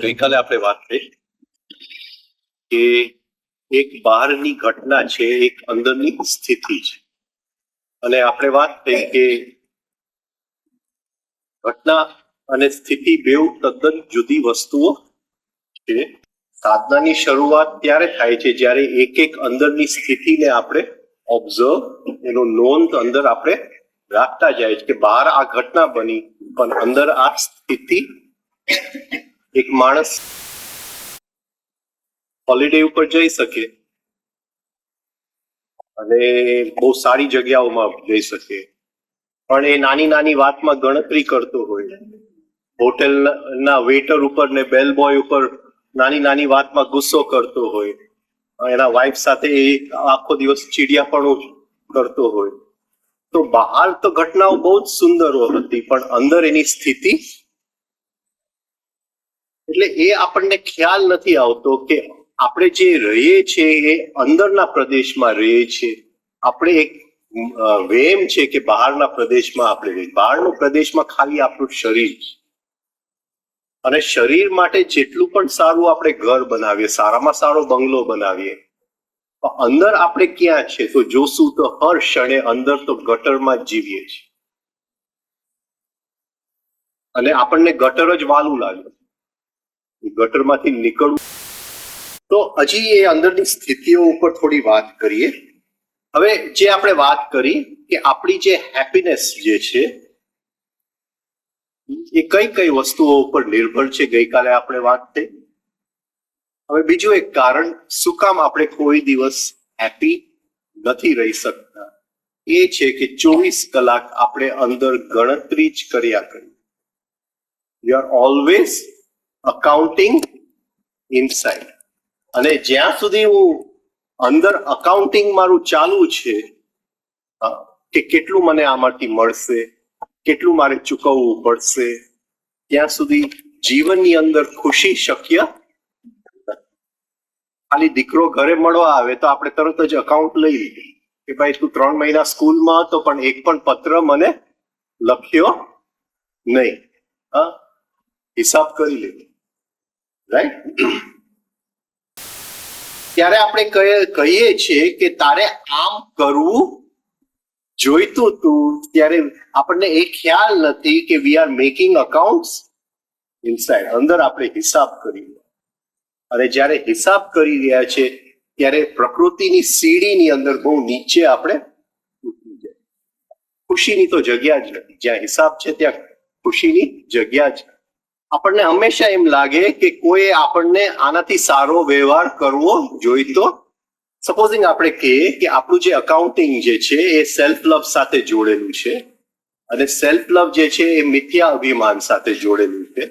ગઈકાલે આપણે વાત થઈ કે એક બહારની ઘટના છે, એક અંદરની સ્થિતિ છે. અને આપણે વાત થઈ કે ઘટના અને સ્થિતિ બેઉ તદ્દન જુદી વસ્તુઓ છે. સાધનાની શરૂઆત ત્યારે થાય છે જ્યારે એક એક અંદરની સ્થિતિને આપણે ઓબ્ઝર્વ, એનો નોંધ અંદર આપણે રાખતા જાય છે કે બહાર આ ઘટના બની, પણ અંદર આ સ્થિતિ. એક માણસ હોલિડે ઉપર જઈ શકે અને બહુ સારી જગ્યાઓમાં જઈ શકે, પણ એ નાની નાની વાતમાં ગણતરી કરતો હોય, હોટેલના વેઇટર ઉપર ને બેલ બોય ઉપર નાની નાની વાતમાં ગુસ્સો કરતો હોય, એના વાઇફ સાથે એ આખો દિવસ ચીડિયાપણું કરતો હોય, તો બહાર તો ઘટનાઓ બહુ જ સુંદર હતી, પણ અંદર એની સ્થિતિ, એટલે એ આપણને ખ્યાલ નથી આવતો કે આપણે જે રહીએ છીએ એ અંદરના પ્રદેશમાં રહીએ છીએ. આપણે એક વેમ છે કે બહારના પ્રદેશમાં આપણે રહીએ. બહારનો પ્રદેશમાં ખાલી આપણું શરીર છે, અને શરીર માટે જેટલું પણ સારું આપણે ઘર બનાવીએ, સારામાં સારો બંગલો બનાવીએ, અંદર આપણે ક્યાં છે તો જોશું તો હર ક્ષણે અંદર તો ગટરમાં જ જીવીએ છીએ, અને આપણને ગટર જ વાલું લાગે. ગટરમાંથી નીકળવું. તો હજી એ અંદરની સ્થિતિઓ ઉપર થોડી વાત કરીએ. હવે જે આપણે વાત કરી કે આપણી જે હેપીનેસ જે છે એ કઈ કઈ વસ્તુઓ ઉપર નિર્ભર છે, ગઈકાલે આપણે વાત થઈ. હવે બીજું એક કારણ શું કામ આપણે કોઈ દિવસ હેપી નથી રહી શકતા એ છે કે 24 કલાક આપણે અંદર ગણતરી જ કર્યા કરીએ. You are always accounting inside. અને જ્યાં સુધી હું અંદર અકાઉન્ટિંગ મારું ચાલુ છે કે કેટલું મને આમાંથી મળશે, કેટલું મારે ચૂકવવું પડશે, ત્યાં સુધી જીવનની અંદર ખુશી શક્ય. ખાલી દીકરો ઘરે મળવા આવે તો આપણે તરત જ અકાઉન્ટ લઈ લઈએ કે ભાઈ તું 3 મહિના સ્કૂલમાં હતો પણ એક પણ પત્ર મને લખ્યો નહીં, હિસાબ કરી લેવો, રાઈટ? ત્યારે આપણે કહીએ છીએ કે તારે આમ કરવું જોઈતું તું, ત્યારે આપણને એ ખ્યાલ નથી કે we are making accounts inside. અંદર આપણે હિસાબ કરી, અને જ્યારે હિસાબ કરી રહ્યા છે ત્યારે પ્રકૃતિની સીડીની અંદર બહુ નીચે આપણે ઉતરી જાય. ખુશીની તો જગ્યા જ નથી. જ્યાં હિસાબ છે ત્યાં ખુશીની જગ્યા જ. આપણને હંમેશા એમ લાગે કે કોઈ આપણને આનાથી સારો વ્યવહાર કરવો જોઈતો. સપોઝિંગ આપણે કહીએ કે આપણું જે અકાઉન્ટિંગ જે છે એ સેલ્ફ લવ સાથે જોડેલું છે, અને સેલ્ફ લવ જે છે એ મિથ્યા અભિમાન સાથે જોડેલું છે,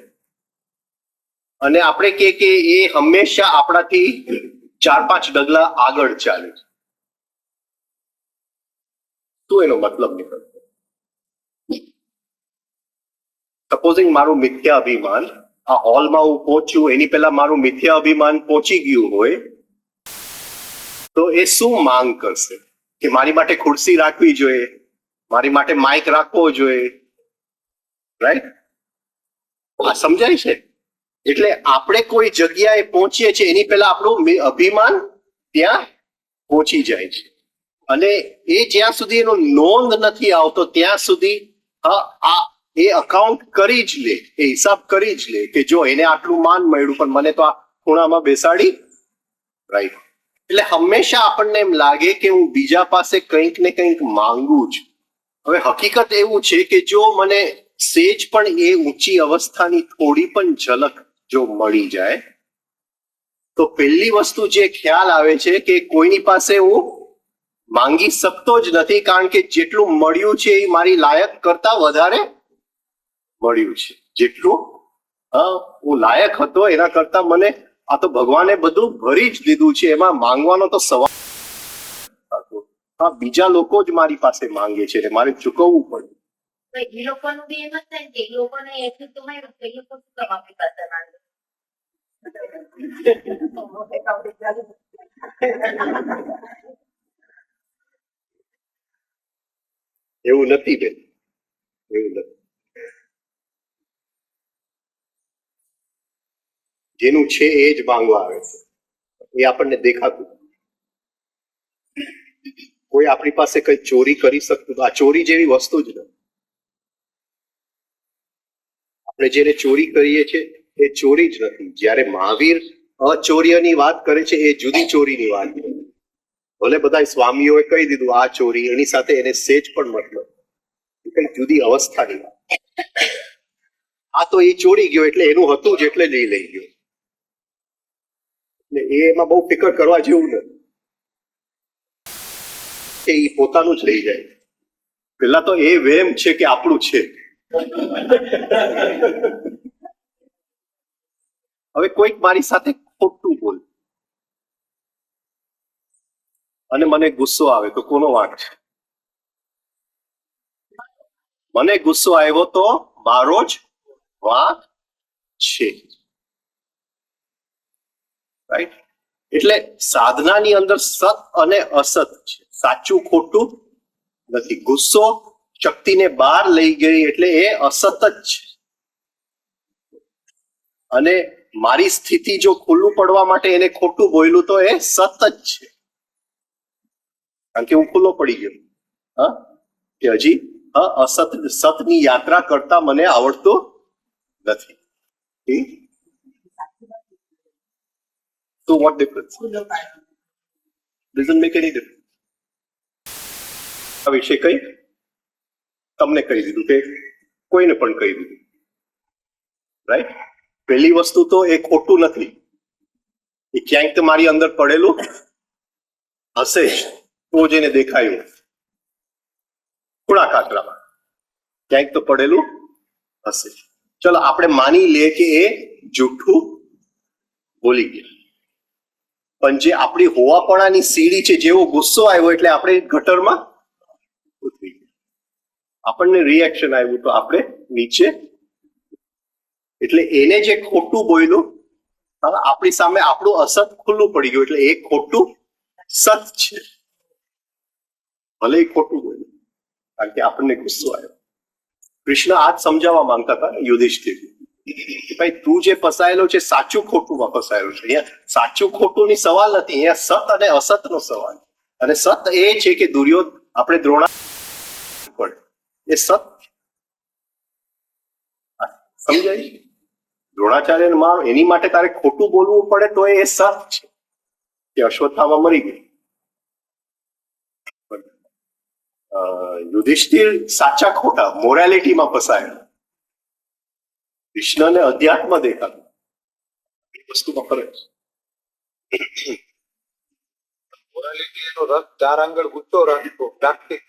અને આપણે કહીએ કે એ હંમેશા આપણાથી 4-5 ડગલા આગળ ચાલે છે. શું એનો મતલબ નીકળે? સપોઝિંગ મારું મિથ્યા અભિમાન આ હોલમાં હું પહોંચ્યું એની પહેલા મારું મિથ્યા અભિમાન પહોંચી ગયું હોય, તો એ શું માંગ કરશે કે મારી માટે ખુરશી રાખવી જોઈએ, મારી માટે માઇક રાખવો જોઈએ, રાઈટ? આ સમજાય છે? એટલે આપણે કોઈ જગ્યાએ પહોંચીએ છીએ એની પહેલા આપણું અભિમાન ત્યાં પહોંચી જાય છે, અને એ જ્યાં સુધી એનો નોંધ નથી આવતો ત્યાં સુધી એ અકાઉન્ટ કરી જ લે, એ હિસાબ કરી જ લે કે જો એને આટલું માન મળ્યું પણ મને તો આ ખૂણામાં બેસાડી, રાઈટ? એટલે હંમેશા આપણને એમ લાગે કે હું બીજા પાસે કંઈક ને કંઈક માંગુ છું. હવે હકીકત એવું છે કે જો મને સેજ પણ એ ઊંચી અવસ્થાની થોડી પણ ઝલક જો મળી જાય તો પહેલી વસ્તુ જે ખ્યાલ આવે છે કે કોઈની પાસે હું માંગી શકતો જ નથી, કારણ કે જેટલું મળ્યું છે એ મારી લાયક કરતા વધારે મળ્યું છે. જેટલું હા, હું લાયક હતો એના કરતા મને આ તો ભગવાને બધું ભરી જ દીધું છે, એમાં માંગવાનો તો સવાલ હતો. હા, બીજા લોકો જ મારી પાસે માંગે છે ને મારે ચૂકવવું પડે. તો એ લોકોનું બી એમ જ થાય ને કે એ લોકોને એટલું તો મળ્યું તો એ લોકો શું કામ આપણી પાસે માંગે? એવું નથી બેન, એવું નથી. જેનું છે એ જ માંગવા આવે છે, એ આપણને દેખાતું. કોઈ આપણી પાસે કઈ ચોરી કરી શકતું, આ ચોરી જેવી વસ્તુ જ નથી. આપણે જેને ચોરી કરીએ છીએ એ ચોરી જ નથી. જ્યારે મહાવીર અચોર્યની વાત કરે છે એ જુદી ચોરીની વાત કરે. ભલે બધા સ્વામીઓએ કહી દીધું આ ચોરી, એની સાથે એને સેજ પણ મતલબ, કઈ જુદી અવસ્થાની વાત. આ તો એ ચોરી ગયો એટલે એનું હતું જ એટલે લઈ ગયો, એટલે એમાં બહુ ફિકર કરવા જેવું નથી. એ પોતાનું જ લઈ જાય. પેલા તો એ વેમ છે કે આપણું છે. હવે કોઈક મારી સાથે ખોટું બોલ અને મને ગુસ્સો આવે તો કોનો વાંક છે? મને ગુસ્સો આવ્યો તો મારો જ વાંક છે, રાઈટ? એટલે સાધનાની અંદર સત અને અસત છે, સાચું ખોટું નથી. ગુસ્સો શક્તિને બહાર લઈ ગઈ એટલે એ અસત જ છે, અને મારી સ્થિતિ જો ખુલ્લું પડવા માટે એને ખોટું બોલ્યું તો એ સત જ છે, કારણ કે હું ખુલ્લો પડી ગયો. હા, કે હજી અસત સતની યાત્રા કરતા મને આવડતું નથી. So what difference? Doesn't make any difference. આ વિશે કઈ તમને કહી દીધું કે કોઈને પણ કહી દીધું, રાઈટ? પહેલી વસ્તુ તો એ ખોટું નથી, એ ક્યાંક તો મારી અંદર પડેલું હશે તો જ એને દેખાયું. થોડા કાતરામાં ક્યાંક તો પડેલું હશે. ચલો આપણે માની લઈએ કે એ જૂઠું બોલી ગયા, પણ જે આપણી હોવાપણાની સીડી છે, જેવો ગુસ્સો આવ્યો એટલે આપણે ગટરમાં ઉતરી ગયા. આપણને રિએક્શન આવ્યું તો આપણે નીચે, એટલે એને જે ખોટું બોલ્યું આપણી સામે આપણું અસત ખુલ્લું પડી ગયું એટલે એ ખોટું સત છે, ભલે એ ખોટું બોલ્યું કારણ કે આપણને ગુસ્સો આવ્યો. કૃષ્ણ આ જ સમજાવવા માંગતા હતા યુધિષ્ઠિર, ભાઈ તું જે ફસાયેલો છે સાચું ખોટુંમાં ફસાયેલો છે. અહીંયા સાચું ખોટું ની સવાલ નથી, અહીંયા સત અને અસત નો સવાલ. અને સત એ છે કે દુર્યોધન આપણે દ્રોણા પડે, એ સત સમજાય. દ્રોણાચાર્યને મારો એની માટે તારે ખોટું બોલવું પડે તો એ સત છે કે અશ્વત્થામા મરી ગઈ. યુધિષ્ઠિર સાચા ખોટા મોરાલિટીમાં ફસાયેલા, કૃષ્ણને અધ્યાત્મ દેખાતું. એ વસ્તુમાં ફરક છે. મોરાલિટી એનો રથ ચાર આંગળ ઊંચો રાખતો પ્રાકૃતિક.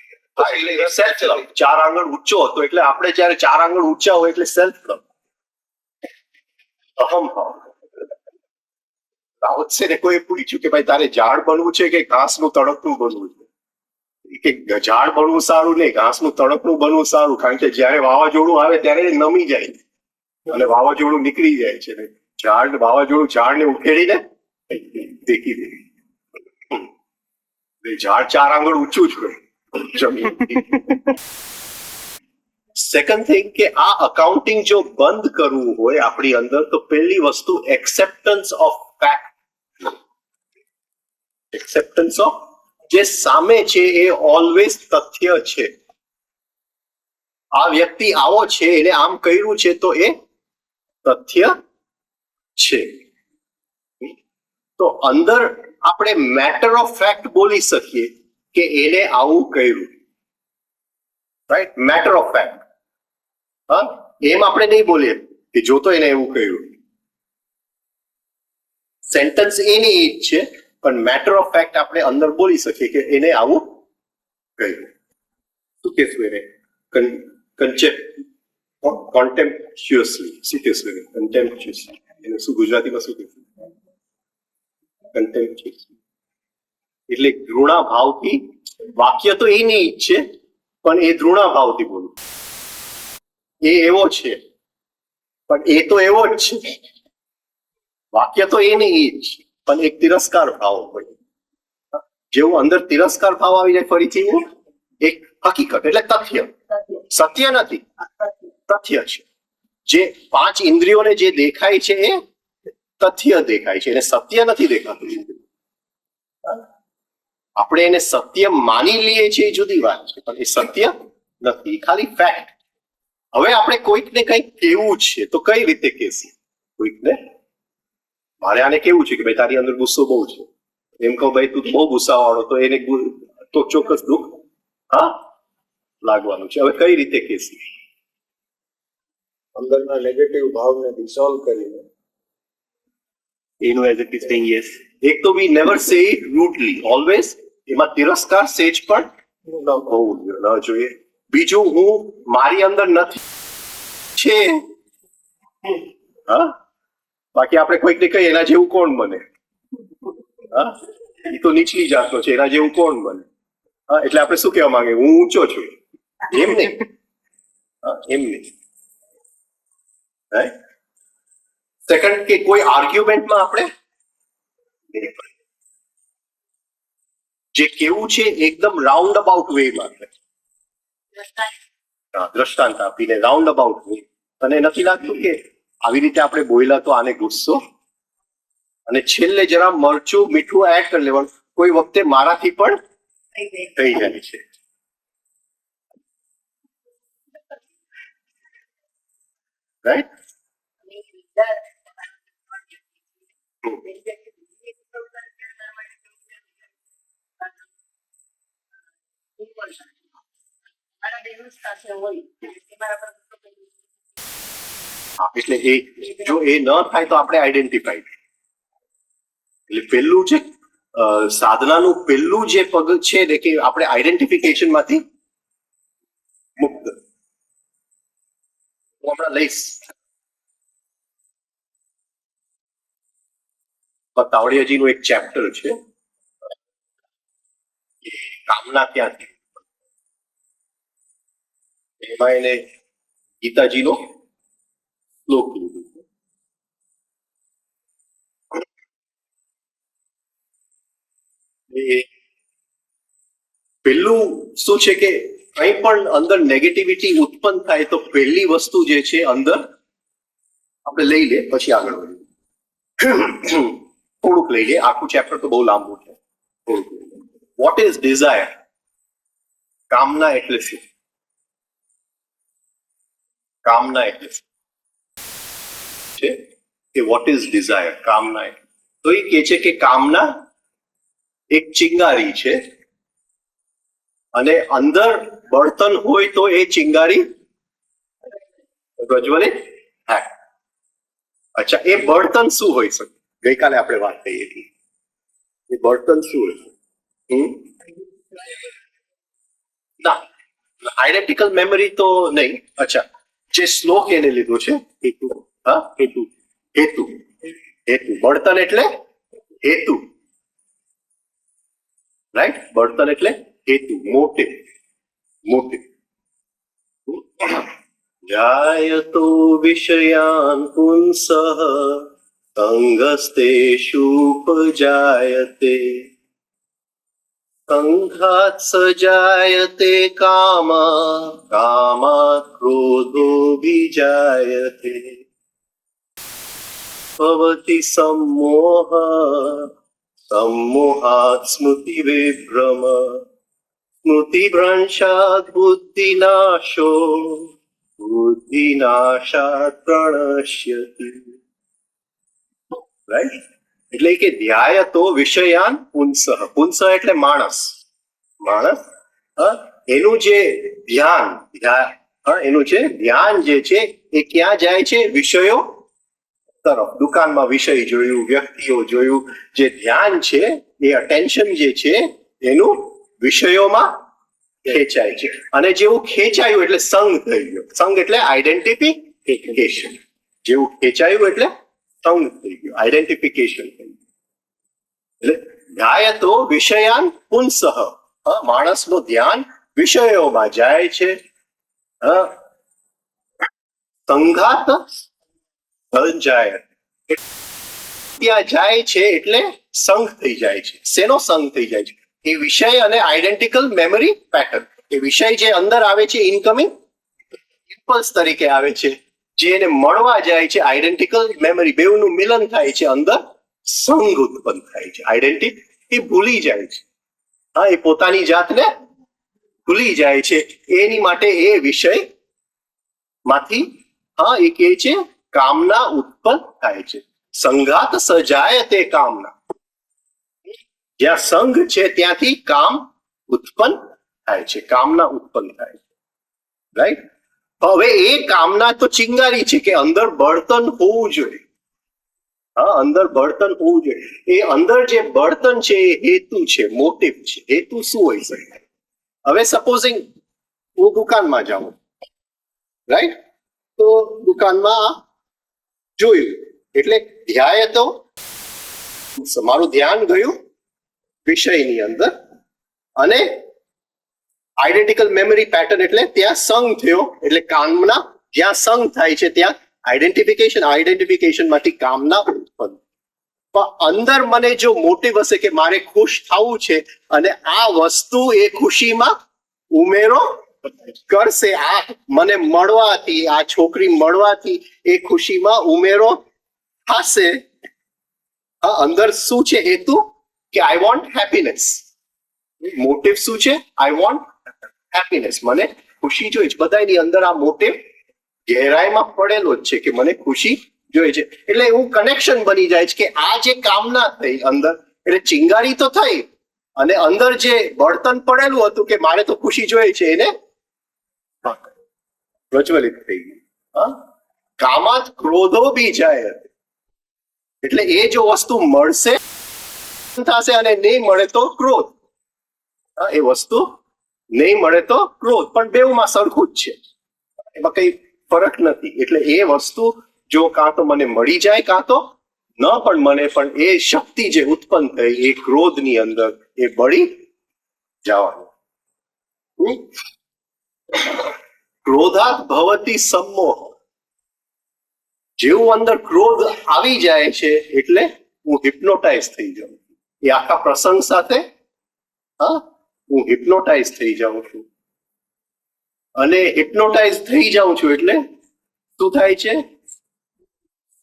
સેલ્ફ લવ ચાર આંગળ ઊંચો હતો એટલે આપણે જયારે ચાર આંગળ ઊંચા હોય એટલે સેલ્ફ લવ, અહમ ભાવ. રાવતસેને કોઈ પૂછ્યું કે ભાઈ તારે ઝાડ બનવું છે કે ઘાસનું તડકનું બનવું છે? કે ઝાડ બનવું સારું નહીં, ઘાસનું તડકનું બનવું સારું, કારણ કે જયારે વાવાઝોડું આવે ત્યારે એ નમી જાય અને વાવાઝોડું નીકળી જાય છે. વાવાઝોડું ઝાડને ઉખેડીને ફેંકી દે. ઝાડ ચાર આંગળ ઊંચું જ હોય જમીન. સેકન્ડ થિંગ કે આ અકાઉન્ટિંગ જો બંધ કરવું હોય આપણી અંદર તો પહેલી વસ્તુ acceptance of fact. Acceptance of જે સામે છે એ ઓલવેઝ તથ્ય છે. આ વ્યક્તિ આવો છે, એને આમ કર્યું છે તો એ તથ્ય છે. તો અંદર આપણે મેટર ઓફ ફેક્ટ બોલી શકીએ કે એને આવું કર્યું, રાઈટ? Matter of fact. હા, એમ આપણે નહીં બોલીએ કે જો તો એને એવું કહ્યું. સેન્ટેન્સ એની એ જ છે પણ મેટર ઓફ ફેક્ટ આપણે અંદર બોલી શકીએ કે એને આવું કહ્યું. શું કહેશું એને? કન્સેપ્ટ કોન્ટેમ્પ્ચ્યુઅસલી શું કહેશું એને? કોન્ટેમ્પ્ચ્યુઅસલી એને શું ગુજરાતીમાં શું કહેશું? કોન્ટેમ્પ્ચ્યુઅસલી એટલે ઘૃણા ભાવથી. વાક્ય તો એ નહીં જ છે પણ એ ઘૃણા ભાવથી બોલું. એ એવો છે પણ એ તો એવો જ છે. વાક્ય તો એ નહીં એ જ છે પણ એક તિરસ્કાર ભાવ હોય. જેવું અંદર તિરસ્કાર ભાવ આવી જાય ફરીથી એવું એક હકીકત એટલે તથ્ય. સત્ય નથી, તથ્ય છે. જે પાંચ ઇન્દ્રિયોને જે દેખાય છે એ તથ્ય દેખાય છે, એને સત્ય નથી દેખાતું. આપણે એને સત્ય માની લઈએ છીએ એ જુદી વાત છે પણ એ સત્ય નથી, ખાલી ફેક્ટ. હવે આપણે કોઈકને કંઈક કેવું છે તો કઈ રીતે કહેશું? કોઈકને મારે આને કેવું છે કે ભાઈ તારી અંદર ગુસ્સો બહુ છે, એમ કહું ભાઈ તું બહુ ગુસ્સાવાળો, તો એને તો ચોક્કસ દુઃખ લાગવાનું છે. હવે કઈ રીતે કહેશું? અંદરના નેગેટિવ ભાવને ડિસોલ્વ કરીને એનું as it is saying yes. એક તો we never say it rudely, always એમાં તિરસ્કાર સેજ પણ હોવું ન જોઈએ. બીજું હું મારી અંદર નથી છે, બાકી આપણે કોઈકને કહીએ એના જેવું કોણ બને? એ તો નીચલી જાતનો છે, એના જેવું કોણ બને? એટલે આપણે શું કહેવા માંગે? હું ઊંચો છું. એમ નહીં, એમ નહીં. સેકન્ડ કે કોઈ આર્ગ્યુમેન્ટમાં આપણે જે કેવું છે એકદમ રાઉન્ડ અબાઉટ વેમાં દ્રષ્ટાંત આપીને રાઉન્ડ અબાઉટ વે. તને નથી લાગતું કે આવી રીતે આપણે બોલ્યા તો આને ગુસ્સો, અને છેલ્લે જરા મરચું મીઠું એડ કરી લેવાનું, કોઈ વખતે મારાથી પણ થઈ જાય છે. રાઈટ? એટલે એ જો એ ન થાય તો આપણે આઈડેન્ટિફાઈ. એટલે પેલું છે સાધનાનું પેલું જે પગ છે ને કે આપણે આઈડેન્ટિફિકેશન માંથી મુક્ત. હું હમણાં લઈશ તાવડિયાજીનું એક ચેપ્ટર છે કામના ક્યાંથી, એમાં એને ગીતાજીનો શ્લોક લીધું. પેલું શું છે કે કંઈ પણ અંદર નેગેટિવિટી ઉત્પન્ન થાય તો પહેલી વસ્તુ જે છે અંદર આપણે લઈ લે, પછી આગળ વધીએ. થોડુંક લઈ લે, આખું ચેપ્ટર તો બહુ લાંબુ છે. What is desire? કામના એટલે શું? કામના એટલે શું છે કે વોટ ઇઝ ડિઝાયર? કામના તો એ કહે છે કે કામના એક ચિંગારી છે અને અંદર બળતણ હોય તો એ ચિંગારી પ્રજ્વલે થાય. અચ્છા, એ બળતણ શું હોય શકે? ગઈકાલે આપણે વાત કરી હતી. એ બળતણ શું હોય? ના, આઈડેન્ટિકલ મેમરી તો નહીં. અચ્છા, જે શ્લોક એને લીધો છે હેતુ. હેતુ, હેતુ, હેતુ. બળતણ એટલે હેતુ. રાઈટ? બળતણ એટલે હેતુ, મોટિવ, મોટિવ. જાયતો વિષયાન પુંસઃ સંગસ્તેષુપજાયતે સંઘાત સજાયતે કામા કામાત ક્રોધોऽભિજાયતે ભવતિ सम्मोह सम्मोहात् स्मृतिविभ्रम स्मृतिभ्रंशात् बुद्धिनाशो बुद्धिनाशात् प्रणश्यति. રાઈટ? એટલે કે ધ્યાય તો વિષયાન પુંસઃ. પુંસઃ એટલે માણસ. માણસ એનું જે ધ્યાન, એનું જે ધ્યાન જે છે એ ક્યાં જાય છે? વિષયો તરફ. દુકાનમાં વિષય જોયું, વ્યક્તિઓ જોયું, જે ધ્યાન છે એ અટેન્શન જે છે એનું વિષયોમાં ખેંચાય છે. અને જેવું ખેંચાયું એટલે સંગ થઈ ગયો. સંગ એટલે આઈડેન્ટિફિકેશન. જેવું ખેંચાયું એટલે સંગ થઈ ગયો, આઈડેન્ટિફિકેશન થઈ ગયું. એટલે ધ્યાયતો વિષયાન પુંસઃ, માણસનું ધ્યાન વિષયોમાં જાય છે. સંઘાત જાય, ત્યાં જાય છે એટલે સંઘ થઈ જાય છે. શેનો સંઘ થઈ જાય છે? એ વિષય અને આઈડેન્ટિકલ મેમરી પેટર્ન. એ વિષય જે અંદર આવે છે ઇનકમિંગ ઇમ્પલ્સ તરીકે આવે છે, જે એને મળવા જાય છે આઈડેન્ટિકલ મેમરી, બેવનું મિલન થાય છે, અંદર સંઘ ઉત્પન્ન થાય છે. આઈડેન્ટિટી ભૂલી જાય છે. એ પોતાની જાતને ભૂલી જાય છે. એની માટે એ વિષય માંથી એ કહે છે કામના ઉત્પન્ન થાય છે. સંઘાત સજાય તે કામના. જ્યાં સંઘ છે ત્યાંથી કામ ઉત્પન્ન થાય છે, કામના ઉત્પન્ન થાય છે. રાઈટ? હવે એ કામના તો ચિંગારી છે કે અંદર બળતણ હોવું જોઈએ. અંદર બળતણ હોવું જોઈએ. એ અંદર જે બળતણ છે એ હેતુ છે, મોટિવ છે. હેતુ શું હોય શકે? હવે સપોઝિંગ હું દુકાનમાં જાઉં, રાઈટ? તો દુકાનમાં જોયું એટલે ધ્યાય તો મારું ધ્યાન ગયું વિષયની અંદર, અને આઈડેન્ટિકલ મેમરી પેટર્ન એટલે ત્યાં સંગ થયો. એટલે કામના જ્યાં સંગ થાય છે ત્યાં આઈડેન્ટિફિકેશન માંથી કામના ઉત્પન્ન. પણ અંદર મને જો મોટિવ હશે કે મારે ખુશ થવું છે અને આ વસ્તુ એ ખુશીમાં ઉમેરો કરશે, આ મને મળવાથી, આ છોકરી મળવાથી એ ખુશીમાં ઉમેરો થશે. અંદર શું છે હેતુ? કે આઈ વોન્ટ હેપીનેસ. મોટિવ શું છે? I want happiness. મને ખુશી જોઈએ છે. બધાની અંદર આ મોટિવ ગહેરાઈમાં પડેલો જ છે કે મને ખુશી જોઈએ છે. એટલે એવું કનેક્શન બની જાય છે કે આ જે કામના થઈ અંદર, એટલે ચિંગારી તો થઈ, અને અંદર જે બળતણ પડેલું હતું કે મારે તો ખુશી જોઈએ છે એને પ્રજ્વલિત થઈ ગયું. કામાત ક્રોધો બી જાય. એટલે એ જો વસ્તુ મળશે થશે અને નહીં મળે તો ક્રોધ. એ વસ્તુ નહીં મળે તો ક્રોધ, પણ બેઉમાં સરખું જ છે, એમાં કઈ ફરક નથી. એટલે એ વસ્તુ જો કાં તો મને મળી જાય કાં તો ન પણ મને, પણ એ શક્તિ જે ઉત્પન્ન થઈ એ ક્રોધની અંદર એ બળી જવાનું. ક્રોધાત ભવતી સમ્મોહ. જેવું અંદર ક્રોધ આવી જાય છે એટલે હું હિપ્નોટાઇઝ થઈ જાઉં. એ આખા પ્રસંગ સાથે હું હિપ્નોટાઇઝ થઈ જાઉં છું. અને હિપ્નોટાઇઝ થઈ જાઉં છું એટલે શું થાય છે?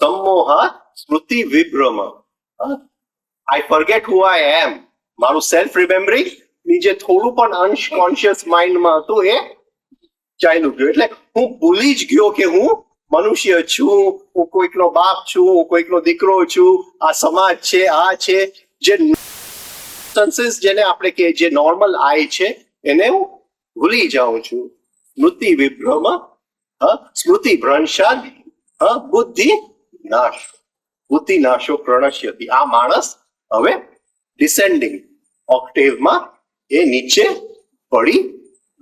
સમ્મોહાત સ્મૃતિ વિભ્રમ. આઈ ફોરગેટ હુ આઈ એમ. મારું સેલ્ફ રિમેમ્બરિંગ ની જે થોડું પણ અનકોન્શિયસ માઇન્ડમાં હતું એ ચાલ્યું ગયું. એટલે હું ભૂલી જ ગયો કે હું મનુષ્ય છું, હું કોઈકનો બાપ છું, હું કોઈકનો દીકરો છું, આ સમાજ છે, આ છે, જે જેને આપણે કે જે નોર્મલ આય છે એને હું ભૂલી જાઉં છું. સ્મૃતિ વિભ્રમ, સ્મૃતિ ભ્રંશાદ, બુદ્ધિ નાશ. બુદ્ધિ નાશો પ્રણશ્યતિ. આ માણસ હવે ડિસેન્ડિંગ ઓક્ટેવમાં એ નીચે પડી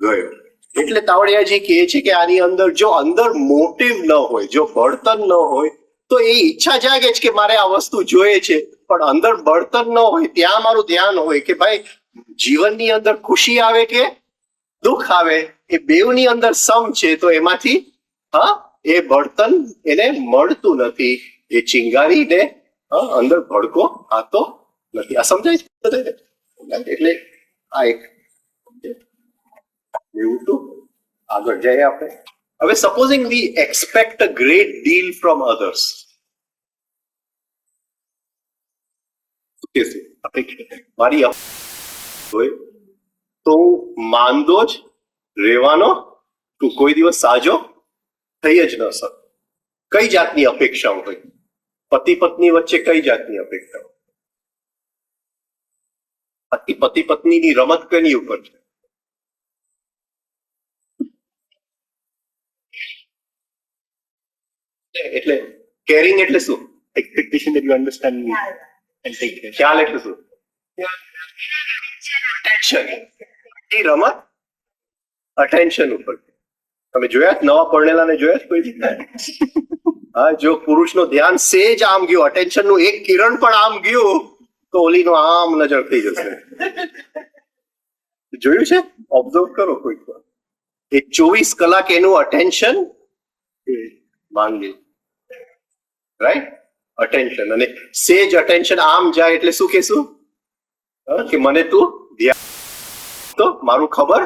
ગયો. એટલે તાવડિયાજી કહે છે કે આની અંદર જો અંદર મોટિવ ન હોય, જો બળતણ ન હોય, તો એ ઈચ્છા જાગે છે કે મારે આ વસ્તુ જોઈએ છે, પણ અંદર બળતણ ન હોય, ત્યાં મારું ધ્યાન હોય કે ભાઈ જીવનની અંદર ખુશી આવે કે દુઃખ આવે, એ બેવની અંદર સમ છે, તો એમાંથી એ બળતણ એને મળતું નથી. એ ચિંગારીને અંદર ભડકો આતો નથી. આ સમજાય છે? એટલે આ એક એવું તો આગળ જઈએ આપણે. હવે supposing we expect a great deal from others. મારી હોય તો હું માંદો જ રહેવાનો, તું કોઈ દિવસ સાજો થઈ જ ન શક. કઈ જાતની અપેક્ષાઓ હોય? પતિ પત્ની વચ્ચે કઈ જાતની અપેક્ષાઓ? પતિ પત્નીની રમત કની ઉપર છે? એટલે કેરિંગ એટલે શું? Expectation that you understand me and take care. ખ્યાલ એટલે શું? પ્રોટેક્શન. એ રમત અટેન્શન ઉપર. તમે જોયા જ નવા પરણેલાને જોયા જ કોઈ દી? હા, જો પુરુષનું ધ્યાન સેજ આમ ગયું, અટેન્શન નું એક કિરણ પણ આમ ગયું તો ઓલીનો આમ નજર થઈ જશે. જોયું છે? ઓબ્ઝર્વ કરો કોઈક વાર. એ 24 કલાક એનું અટેન્શન માંગે, રાઈટ? અટેન્શન. અને સેજ અટેન્શન આમ જાય એટલે શું કહેશું? કે મને તું ધ્યાન તો મારું ખબર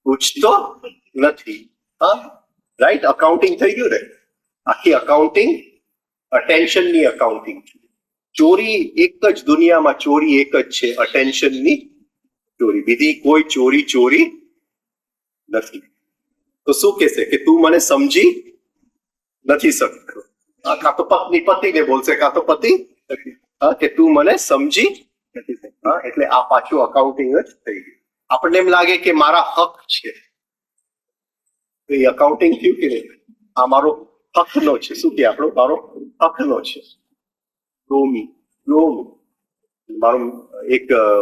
પૂછતો નથી. હા, રાઈટ? અકાઉન્ટિંગ થઈ ગયું ને. આખી અકાઉન્ટિંગ અટેન્શનની અકાઉન્ટિંગ. ચોરી એક જ દુનિયામાં ચોરી એક જ છે, અટેન્શનની ચોરી. બીજી કોઈ ચોરી નથી. તો શું કહેશે કે તું મને સમજી નથી શકતો. કાં તો પત્ની પતિને બોલશે, કાં તો પતિ કે તું મને સમજી નથી શકતો. એટલે આ પાછું અકાઉન્ટિંગ જ થઈ ગયું. આપણને એમ લાગે કે મારા હક છે, એ અકાઉન્ટિંગ થયું કે નહીં? આ મારો હકનો છે. શું કે આપણો મારો હકનો છે.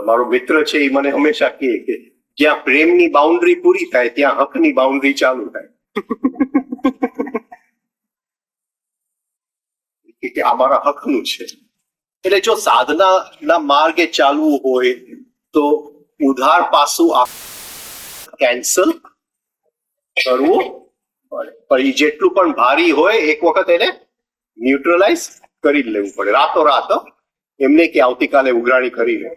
મારો મિત્ર છે, એ મને હંમેશા કહે કે જ્યાં પ્રેમની બાઉન્ડ્રી પૂરી થાય ત્યાં હકની બાઉન્ડ્રી ચાલુ થાય. કે આ મારા હકનું છે. એટલે જો સાધનાના માર્ગે ચાલવું હોય તો ઉધાર પાસું કેન્સલ કરવું પડે. પણ એ જેટલું પણ ભારી હોય એક વખત એને ન્યુટ્રલાઇઝ કરી જ લેવું પડે. રાતોરાત એમને કે આવતીકાલે ઉઘરાણી કરી લે.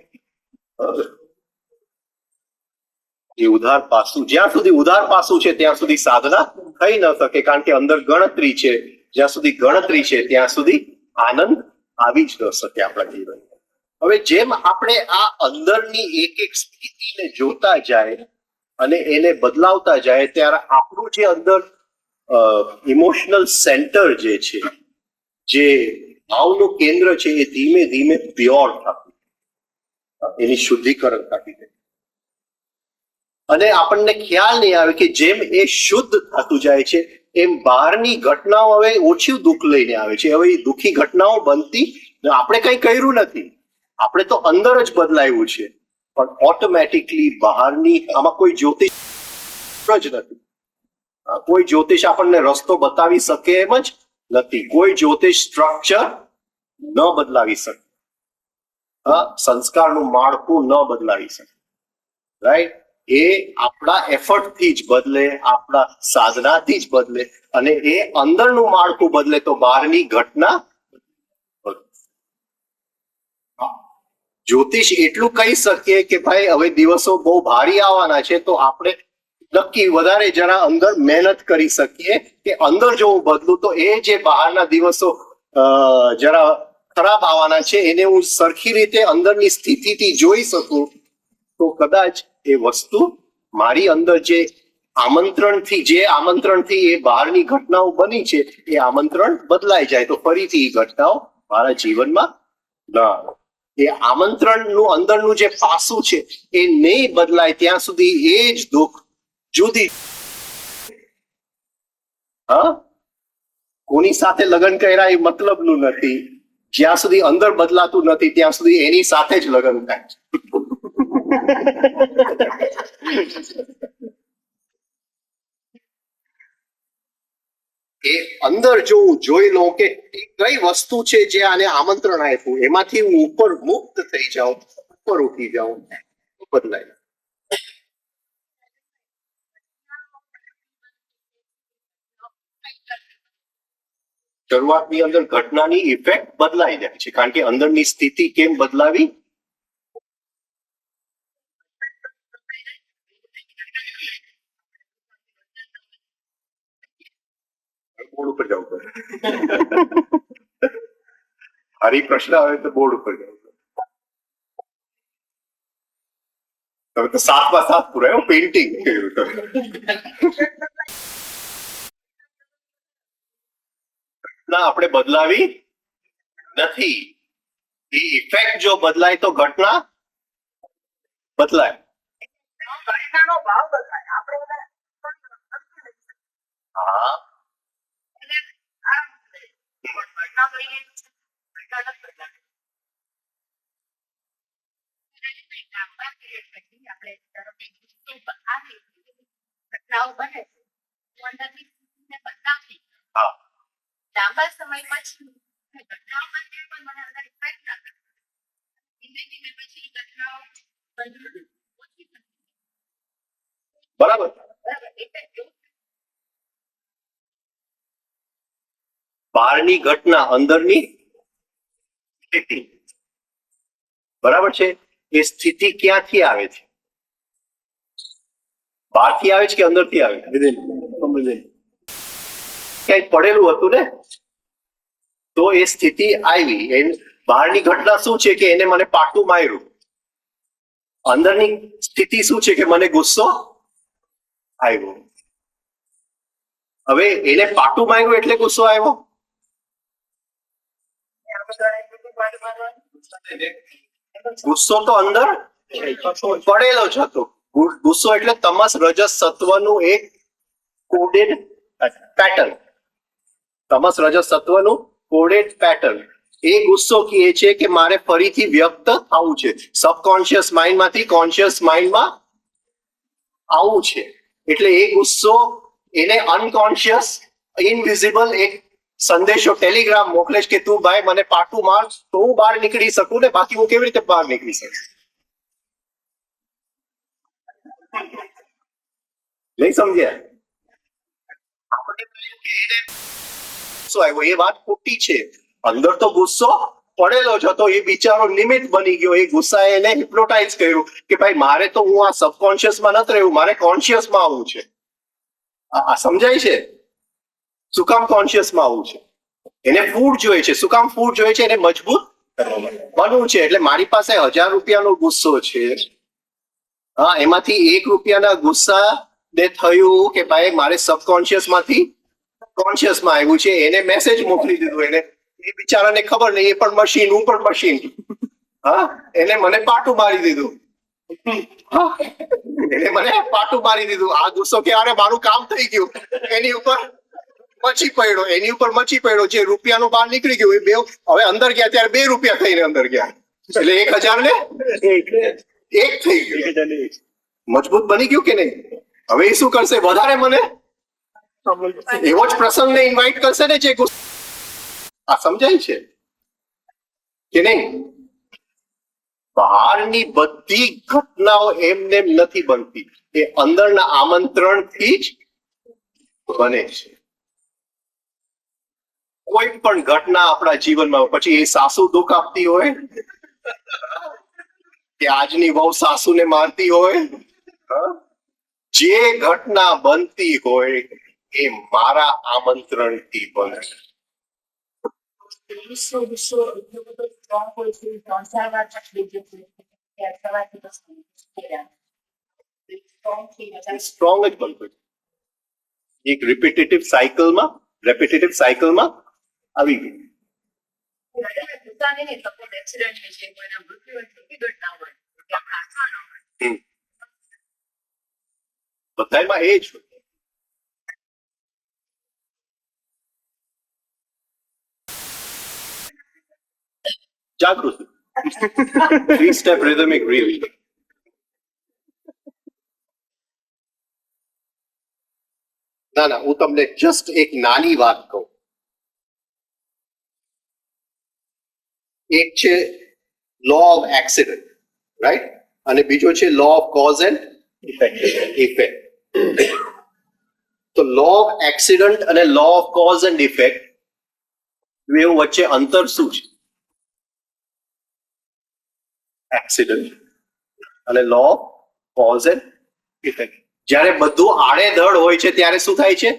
એ ઉધાર પાસું, જ્યાં સુધી ઉધાર પાસું છે ત્યાં સુધી સાધના થઈ ન શકે, કારણ કે અંદર ગણતરી છે. જ્યાં સુધી ગણતરી છે ત્યાં સુધી આનંદ આવી જ ન શકે આપણા જીવનમાં. હવે જેમ આપણે આ અંદરની એક એક સ્થિતિને જોતા જાય અને એને બદલાવતા જાય, ત્યારે આપણું જે અંદર ઇમોશનલ સેન્ટર જે છે, જે ભાવનું કેન્દ્ર છે, એ ધીમે ધીમે પ્યોર થતું, એની શુદ્ધિકરણ થતી જાય. અને આપણને ખ્યાલ નહીં આવે કે જેમ એ શુદ્ધ થતું જાય છે એમ બહારની ઘટનાઓ હવે ઓછી દુઃખ લઈને આવે છે. હવે એ દુઃખી ઘટનાઓ બનતી, આપણે કઈ કર્યું નથી, આપણે તો અંદર જ બદલાયું છે, પણ ઓટોમેટિકલી બહારની આમાં કોઈ જ્યોતિષ જ નથી. કોઈ જ્યોતિષ આપણને રસ્તો બતાવી શકે એમ જ નથી. કોઈ જ્યોતિષ સ્ટ્રક્ચર ન બદલાવી શકે, સંસ્કારનું માળખું ન બદલાવી શકે, રાઈટ? એ આપણા એફર્ટથી જ બદલે, આપણા સાધનાથી જ બદલે. અને એ અંદરનું માળખું બદલે તો બહારની ઘટના. જ્યોતિષ એટલું કહી શકીએ કે ભાઈ હવે દિવસો બહુ ભારી આવવાના છે, તો આપણે નક્કી વધારે જરા અંદર મહેનત કરી શકીએ કે અંદર જો હું બદલું તો એ જે બહારના દિવસો જરા ખરાબ આવવાના છે એને હું સરખી રીતે અંદરની સ્થિતિથી જોઈ શકું, તો કદાચ એ વસ્તુ મારી અંદર જે આમંત્રણથી એ બહારની ઘટનાઓ બની છે, એ આમંત્રણ બદલાઈ જાય તો ફરીથી એ ઘટનાઓ મારા જીવનમાં ના આવે. એ આમંત્રણનું અંદરનું જે પાસું છે એ નહીં બદલાય ત્યાં સુધી એ જ દુઃખ જુદી. કોની સાથે લગ્ન કર્યા એ મતલબનું નથી. જ્યાં સુધી અંદર બદલાતું નથી ત્યાં સુધી એની સાથે જ લગ્ન થાય છે. એ અંદર જોઈ લો કે કઈ વસ્તુ છે જે આને આમંત્રણ આપ્યું, એમાંથી હું ઉપર મુક્ત થઈ જાઉં, ઉપર ઉઠી જાઉં, બદલાય. શરૂઆતની અંદર ઘટનાની ઇફેક્ટ બદલાઈ જાય છે, કારણ કે અંદરની સ્થિતિ કેમ બદલાવી. બોર્ડ ઉપર જવું પડે. હારી પ્રશ્ન આવે તો બોર્ડ ઉપર જવું પડે. તમે તો 7x7 પૂરા પેઇન્ટિંગ કર્યું તમે. ઘટના આપણે બદલાવી નથી. એ ઇફેક્ટ જો બદલાય તો ઘટના બદલાય. ઘટનાનો ભાવ બદલાય. આપણે હા, ઘટના બની આપણે ઘટનાઓ બને છે તો અંદરની સ્થિતિને બદલાવ થઈ જાય. હા. લાંબા સમય પછી એ ઘટનાઓ બનતી પણ મને અંદર ઇફેક્ટ ના કરે. ધીમે ધીમે પછી એ ઘટનાઓ બનવી ઓછી થતી જાય. બરાબર. બરાબર એટલે એવું બહારની ઘટના અંદરની સ્થિતિ, બરાબર છે. એ સ્થિતિ ક્યાંથી આવે છે? બહારથી આવે છે કે અંદરથી આવે છે? ક્યાંય પડેલું હતું ને, તો એ સ્થિતિ આવી. બહારની ઘટના શું છે કે એને મને પાટું માર્યું. અંદરની સ્થિતિ શું છે કે મને ગુસ્સો આવ્યો. હવે એને પાટું માર્યું એટલે ગુસ્સો આવ્યો. ગુસ્સો તો અંદર પડેલો જ હતો. ગુસ્સો એટલે તમસ રજસ સત્વનું એક કોડેડ પેટર્ન. તમસ રજસ સત્વનું કોડેડ પેટર્ન. એ ગુસ્સો કહે છે કે મારે ફરીથી વ્યક્ત થવું છે, સબકોન્શિયસ માઇન્ડ માંથી કોન્શિયસ માઇન્ડમાં આવવું છે. એટલે એ ગુસ્સો એને અનકોન્શિયસ ઇનવિઝિબલ એક સંદેશો ટેલિગ્રામ મોકલે છે કે તું ભાઈ મને પાટું માર તો હું બહાર નીકળી શકું ને, બાકી હું કેવી રીતે બહાર નીકળી શકું? નહીં સમજ્યા? આપણે કહ્યું કે એને ગુસ્સો આવ્યો, એ વાત ખોટી છે. અંદર તો ગુસ્સો પડેલો જ હતો. એ બિચારો નિમિત્ત બની ગયો. એ ગુસ્સાએ એને હિપ્નોટાઇઝ કર્યું કે ભાઈ મારે તો હું આ સબકોન્શિયસમાં નથી રહેવું, મારે કોન્શિયસમાં આવવું છે. આ સમજાય છે? શું કામ કોન્શિયસમાં આવવું છે? એને ફૂડ જોઈએ છે. શું કામ ફૂડ જોઈએ છે? એને મજબૂત બનવું છે. એટલે મારી પાસે 1000 રૂપિયાનો ગુસ્સો છે, હા, એમાંથી 1 રૂપિયાના ગુસ્સા ને થયું કે ભાઈ મારે સબકોન્શિયસ માંથી કોન્શિયસમાં આવ્યું છે. એને મેસેજ મોકલી દીધું. એને એ બિચારાને ખબર નહીં, એ પણ મશીન, હું પણ મશીન. હા, એને મને પાટું મારી દીધું. હા, એને મને પાટું મારી દીધું. આ ગુસ્સો કે અરે મારું કામ થઈ ગયું, એની ઉપર મચી પડ્યો. એની ઉપર મચી પડ્યો. જે રૂપિયાનું બહાર નીકળી ગયું એ બે હવે અંદર ગયા ત્યારે 2 રૂપિયા થઈને અંદર ગયા. એટલે 1000 ને 1 થઈ ગયું. મજબૂત બની ગયું કે નહીં? હવે એ શું કરશે? વધારે મને એવો જ પ્રસંગને ઇન્વાઇટ કરશે ને જે આ સમજાય છે કે નહીં? બહારની બધી ઘટનાઓ એમને નથી બનતી, એ અંદરના આમંત્રણથી જ બને છે. કોઈ પણ ઘટના આપણા જીવનમાં, પછી એ સાસુ દુઃખ આપતી હોય કે આજની વહુ સાસુને મારતી હોય, જે ઘટના બનતી હોય એ મારા આમંત્રણથી બને. ગુસ્સો એટલો બધો સ્ટ્રોંગ હોય છે, 3-4 વાર થઈ જશે કે સવારથી બસ સ્ટ્રોંગ થઈ જાય. સ્ટ્રોંગ જ બનતો છે. એક રેપિટેટિવ સાયકલમાં આવી ગઈ. પોતાને નહીં, સપોઝ એક્સિડન્ટ થઈ છે, કોઈના મૃત્યુ હોય, છોટી ઘટના હોય, કે આપણે આસવા ન હોય. બધામાં એ જ હોય. જાગૃતિ. 3-step rhythmic breathing. ના, હું તમને જસ્ટ એક નાની વાત કહું. એક છે લો ઓફ એક્સિડન્ટ, રાઈટ? અને બીજો છે law of cause and effect. તો લો ઓફ એક્સિડન્ટ અને law of cause and effect બે વચ્ચે અંતર શું છે? એક્સિડન્ટ અને law of cause and effect. જ્યારે બધું આડેધડ હોય છે ત્યારે શું થાય છે?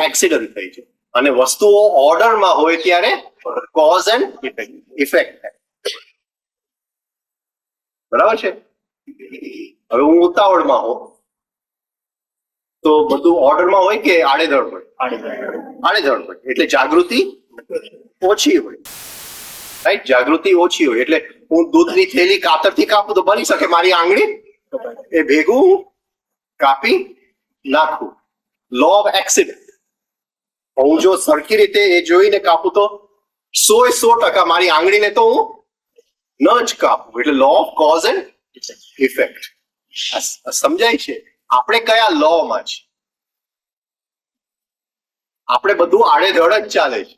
એક્સિડન્ટ થાય છે. અને વસ્તુઓ ઓર્ડરમાં હોય ત્યારે કોઝ એન્ડ ઇફેક્ટ થાય. બરાબર છે? હવે હું ઉતાવળમાં હોઉં તો બધું ઓર્ડરમાં હોય કે આડેધડ હોય? આડેધડ હોય. એટલે જાગૃતિ ઓછી હોય, રાઈટ? જાગૃતિ ઓછી હોય એટલે હું દૂધની થેલી કાતરથી કાપું તો બની શકે મારી આંગળી એ ભેગું કાપી નાખું. Law of accident. હું જો સરખી રીતે એ જોઈને કાપું તો 100% મારી આંગળીને તો હું ન જ કાપું. એટલે law of cause and effect. સમજાય છે? આપણે કયા લો માં છે? આપણે બધું આડેધડ જ ચાલે છે.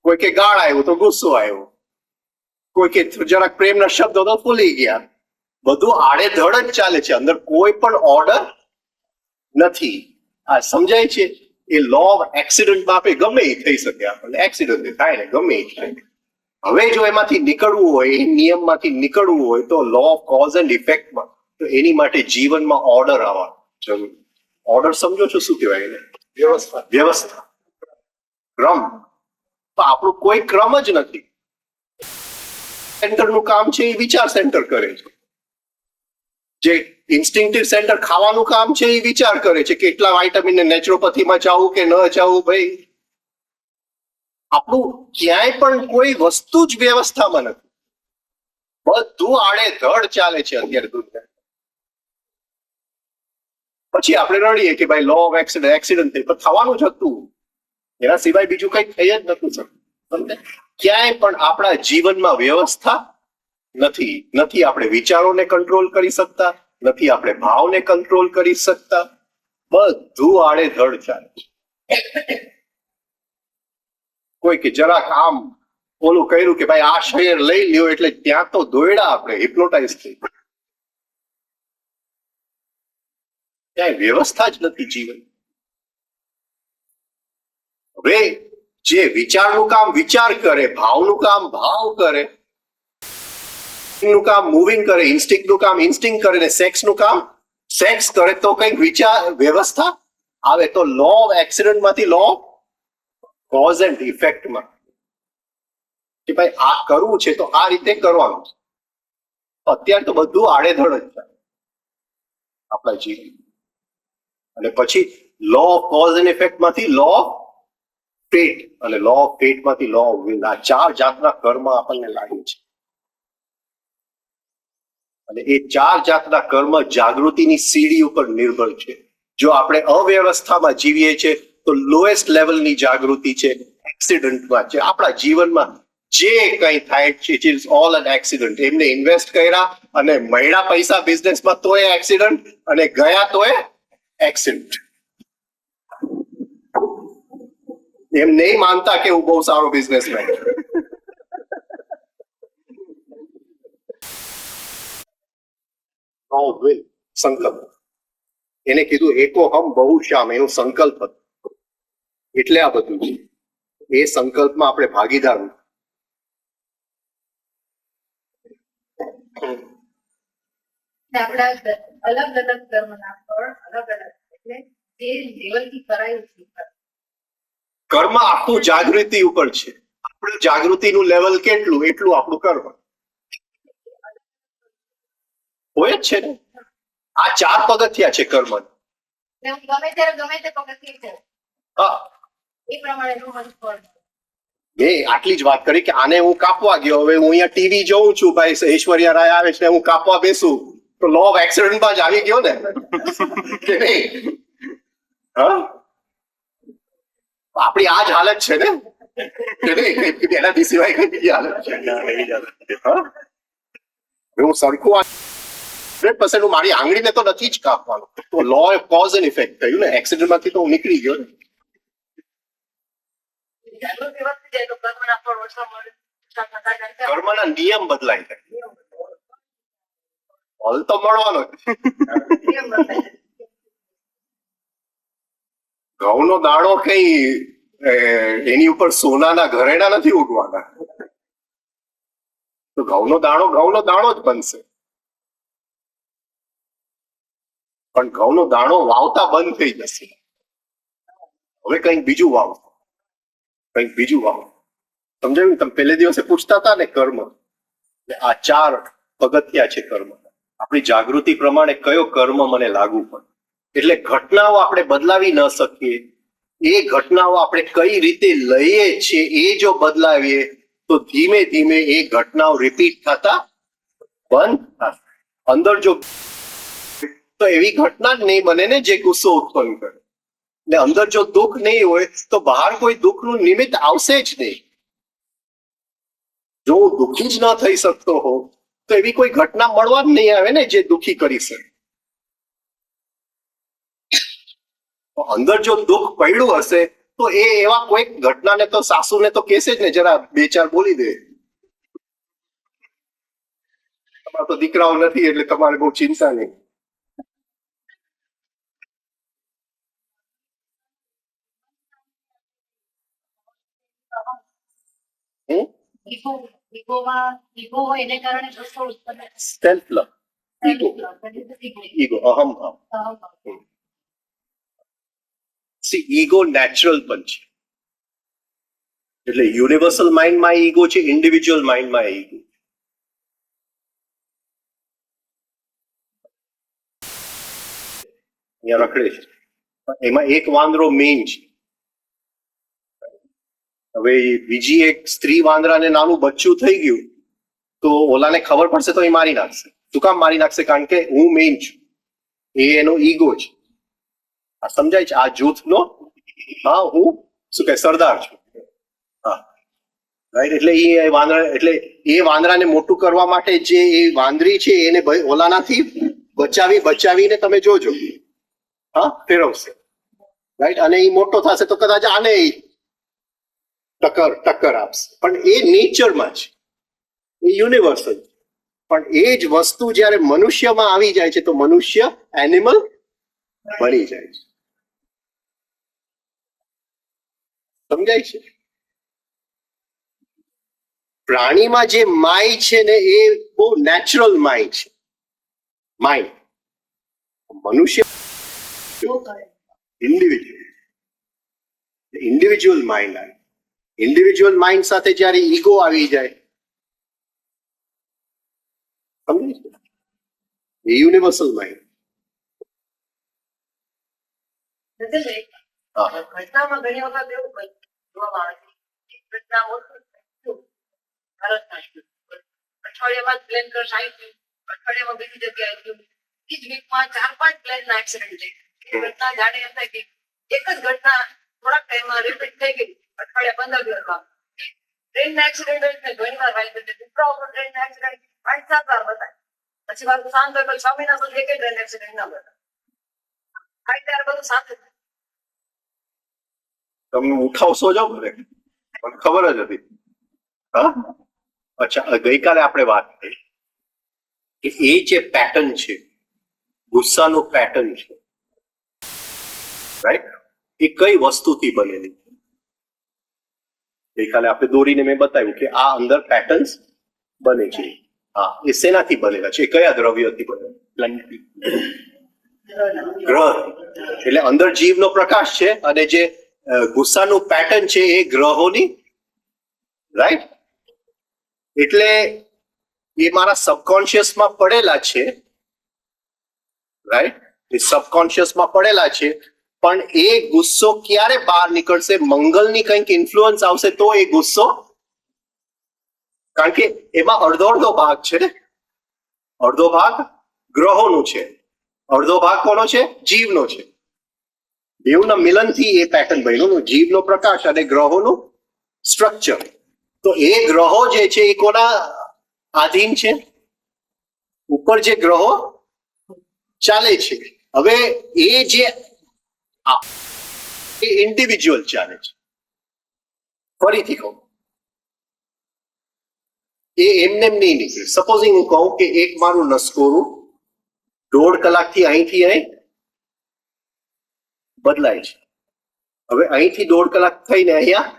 કોઈ કે ગાળ આવ્યો તો ગુસ્સો આવ્યો, કોઈ કે જરાક પ્રેમના શબ્દો તો ફૂલી ગયા. બધું આડેધડ જ ચાલે છે, અંદર કોઈ પણ ઓર્ડર નથી. આ સમજાય છે? એ લો ઓફ એક્સિડન્ટમાં આપણે ગમે એ થઈ શકે, આપણને એક્સિડન્ટ થાય ને ગમે એ થાય. હવે જો એમાંથી નીકળવું હોય, એ નિયમમાંથી નીકળવું હોય તો લો ઓફ કોઝ એન્ડ ઇફેક્ટમાં, તો એની માટે જીવનમાં ઓર્ડર આવવાનો જરૂર. ઓર્ડર સમજો છો શું કહેવાય એને? વ્યવસ્થા. વ્યવસ્થા, ક્રમ. તો આપણું કોઈ ક્રમ જ નથી. સેન્ટરનું કામ છે એ વિચાર સેન્ટર કરે છે. જે ઇન્સ્ટિંક્ટિવ સેન્ટર ખાવાનું કામ છે એ વિચાર કરે છે કેટલા વાઇટામિન ને નેચરોપેથીમાં જવું કે ન જવું. ભાઈ આપણું ક્યાંય પણ કોઈ વસ્તુ જ વ્યવસ્થામાં નથી. બધું આડેધડ ચાલે છે અત્યારે દુનિયા. પછી આપણે રડીએ કે ભાઈ લો ઓફ એક્સિડન્ટ થઈ, પણ થવાનું જ હતું. એના સિવાય બીજું કઈ થઈ જ નતું શકતું. ક્યાંય પણ આપણા જીવનમાં વ્યવસ્થા નથી. નથી આપણે વિચારોને કંટ્રોલ કરી શકતા, નથી આપણે ભાવને કંટ્રોલ કરી શકતા. બધું આડેધડ ચાલે છે. કોઈ કે જરાક આમ ઓલું કર્યું કે ભાઈ આ શહેર લઈ લ્યો એટલે ત્યાં તો દોયડા આપણે હિપ્નોટાઇઝ થઈ. ક્યાંય વ્યવસ્થા જ નથી જીવન. હવે જે વિચારનું કામ વિચાર કરે, ભાવનું કામ ભાવ કરે, નું કામ મૂવિંગ કરે, ઇન્સ્ટિંક્ટનું કામ ઇન્સ્ટિંક્ટ કરે ને સેક્સનું કામ સેક્સ કરે, તો કંઈક વિચાર વ્યવસ્થા આવે. તો લો ઓફ એક્સિડન્ટમાંથી લો ઓફ કોઝ એન્ડ ઇફેક્ટમાં કે ભાઈ આ કરવું છે તો આ રીતે કરવાનું છે. અત્યારે તો બધું આડેધડ જ છે આપણા જીવન. અને પછી લો ઓફ કોઝ એન્ડ ઇફેક્ટમાંથી લો ઓફ ફેટ, અને લો ઓફ ફેટમાંથી લો ઓફ વિલ. આ ચાર જાતના કર્મ આપણને લાગે છે. અને એ ચાર જાતના કર્મ જાગૃતિની સીડી ઉપર નિર્ભર છે. જો આપણે અવ્યવસ્થામાં જીવીએ છીએ તો લોએસ્ટ લેવલની જાગૃતિ છે એક્સિડન્ટમાં છે. આપણા જીવનમાં જે કંઈ થાય છે it is all an accident. એમને ઇન્વેસ્ટ કર્યા અને મળ્યા પૈસા બિઝનેસમાં તો એ એક્સિડન્ટ, અને ગયા તો એ એક્સિડન્ટ. એમ નહીં માનતા કે હું બહુ સારો બિઝનેસમેન. વિલ, સંકલ્પ. એને કીધું એકો હમ બહુ શ્યામ, એનું સંકલ્પ હતું. એટલે આ બધું છે. એ સંકલ્પમાં આપણે ભાગીદાર. આપણા અલગ અલગ કર્મના ફળ અલગ અલગ, એટલે જે લેવલથી કરાયું છે કર્મ આખું જાગૃતિ ઉપર છે. આપણું જાગૃતિનું લેવલ કેટલું એટલું આપણું કર્મ હોય જ છે ને. આ ચાર પગથિયા છે કર્મ. એટલે હું ગમે ત્યારે ગમે તે પગથિયે જાઉં, હા, એ પ્રમાણેનું મને ફળ મળે. મેં આટલી જ વાત કરી કે આને હું કાપવા ગયો. હવે હું અહીંયા ટીવી જોઉં છું, ભાઈ ઐશ્વર્યા રાય આવે છે, હું કાપવા બેસું તો લો ઓફ એક્સિડન્ટમાં જ આવી ગયો ને કે નહીં? હા, આપણી આ જ હાલત છે ને કે નહીં? એનાથી સિવાય કઈ બીજી હાલત છે? હા, હું સરખું 100% હું મારી આંગળીને તો નથી જ કાપવાનું. તો law of cause and effect થયું ને. એક્સિડન્ટમાંથી તો હું નીકળી ગયો ને. જાગૃતિ વધતી જાય તો કર્મના ફળ ઓછા મળે, ઓછા થતા જાય. કર્મના નિયમ બદલાય જાય. ફળ તો મળવાનો જ. નિયમ બદલાય. ઘઉંનો દાણો કઈ એની ઉપર સોનાના ઘરેણા નથી ઉગવાના. તો ઘઉંનો દાણો જ બનશે. પણ ઘઉંનો દાણો વાવતા બંધ થઈ જશે. હવે કંઈક બીજું વાવો. સમજાયું? તમે પહેલે દિવસે પૂછતા હતા ને કર્મ. આ ચાર પગથિયા છે કર્મ. આપણી જાગૃતિ પ્રમાણે કયો કર્મ મને લાગુ પડે. એટલે ઘટનાઓ આપણે બદલાવી ન શકીએ. એ ઘટનાઓ આપણે કઈ રીતે લઈએ છીએ એ જો બદલાવીએ તો ધીમે ધીમે એ ઘટનાઓ રિપીટ થતા બંધ થશે. અંદર જો તો એવી ઘટના જ નહીં બને ને જે ગુસ્સો ઉત્પન્ન કરે. ને અંદર જો દુઃખ નહીં હોય તો બહાર કોઈ દુઃખનું નિમિત્ત આવશે જ નહીં. જો હું દુઃખી જ ન થઈ શકતો હોઉં તો એવી કોઈ ઘટના મળવા જ નહીં આવે ને જે દુઃખી કરી શકે. અંદર જો દુઃખ પડ્યું હશે તો એ એવા કોઈક ઘટનાને તો સાસુને તો કહેશે જ ને, જરા બે ચાર બોલી દે. તમારા તો દીકરાઓ નથી એટલે તમારે બહુ ચિંતા નહીં. હમ? ઈગો હોય એને કારણે ગુસ્સો ઉત્પન્ન થાય. સેલ્ફ લવ, ઈગો, અહમ ભાવ. સી, ઈગો નેચરલ પણ છે. એટલે યુનિવર્સલ માઇન્ડમાં ઈગો છે, ઇન્ડિવિજ્યુઅલ માઇન્ડમાં ઈગો. અહીંયા રખડે છે, એમાં એક વાંદરો મેઇન છે. હવે બીજી એક સ્ત્રી વાંદરાને નાનું બચ્ચું થઈ ગયું તો ઓલાને ખબર પડશે તો એ મારી નાખશે. શું કામ મારી નાખશે? કારણ કે હું મેઇન છું, એ એનો ઈગો છે. આ સમજાય છે? આ જૂથનો, હા, હું શું કહે, સરદાર છું. હા, રાઈટ. એટલે એ વાંદરા, એટલે એ વાંદરાને મોટું કરવા માટે જે એ વાંદરી છે એને ઓલાનાથી બચાવીને તમે જોજો, હા, ફેરવશે. રાઈટ. અને એ મોટો થશે તો કદાચ આને ટક્કર આપશે. પણ એ નેચરમાં છે, એ યુનિવર્સલ. પણ એ જ વસ્તુ જ્યારે મનુષ્યમાં આવી જાય છે તો મનુષ્ય એનિમલ બની જાય છે. સમજાય છે? પ્રાણીમાં જે માય છે ને એ બહુ નેચરલ માય છે. માઇન્ડ મનુષ્ય ઇન્ડિવિજ્યુઅલ માઇન્ડ આવે. ઇન્ડિવિજ્યુઅલ માઇન્ડ સાથે જ્યારે ઈગો આવી જાય, સમજાય છે? એ યુનિવર્સલ માઇન્ડ. ઘટનામાં ઘણી વખત એવું જોવામાં આવે છે. એક ઘટના અઠવાડિયામાં પ્લેન ક્રેશ આવી ગયું, અઠવાડિયામાં બીજી જગ્યાએ થયું, એ જ વીકમાં 4-5 પ્લેનના એક્સિડન્ટ થઈ ગયા. ઘટના જાણે એમ થાય કે એક જ ઘટના થોડાક ટાઈમમાં રિપીટ થઈ ગઈ. અઠવાડિયા 15 દિવસમાં ટ્રેનના એક્સિડન્ટ હોય ઘણી વાર વાઈ બદલે દીકરા ઉપર ટ્રેનના એક્સિડન્ટ 5-7 વાર બતાય. પછી પાછું શાંત હોય, 6 મહિના સુધી એક ટ્રેન એક્સિડન્ટ ના બતાય. આ ત્યારે બધું સાથે તમે ઉઠાવશો જો મને, મને ખબર જ હતી. હા, અચ્છા, ગઈકાલે આપણે વાત કરી કે એ જે પેટર્ન છે, ગુસ્સાનું પેટર્ન છે, રાઈટ, એ કઈ વસ્તુથી બનેલી? ગઈકાલે આપણે દોરીને મેં બતાવ્યું કે આ અંદર પેટર્ન્સ બને છે. હા, એ શેનાથી બનેલા છે? કયા દ્રવ્યથી બનેલા? ગ્રહ. એટલે અંદર જીવનો પ્રકાશ છે અને જે ગુસ્સાનું પેટર્ન છે એ ગ્રહોની, રાઈટ. એટલે એ મારા સબકોન્શિયસમાં પડેલા છે, રાઈટ. એ સબકોન્શિયસમાં પડેલા છે. પણ એ ગુસ્સો ક્યારે બહાર નીકળશે? મંગલની કંઈક ઇન્ફ્લુઅન્સ આવશે તો એ ગુસ્સો, કારણ કે એમાં અડધો ભાગ છે, અડધો ભાગ ગ્રહોનું છે, અડધો ભાગ કોનો છે? જીવનો છે. બેઉના મિલનથી એ પેટર્ન બન્યું, જીવનો પ્રકાશ અને ગ્રહોનું સ્ટ્રક્ચર. તો એ ગ્રહો જે છે એ કોના આધીન છે? ઉપર જે ગ્રહો ચાલે છે. હવે એ જે ઇન્ડિવિજ્યુઅલ ચાલે છે, ફરીથી કહું, એ એમને નહીં નીકળે. સપોઝિંગ હું કહું કે એક મારું નસકોરું 1.5 કલાકથી અહીંથી અહીં બદલાય છે. હવે અહીંથી 1.5 કલાક થઈને અહીંયા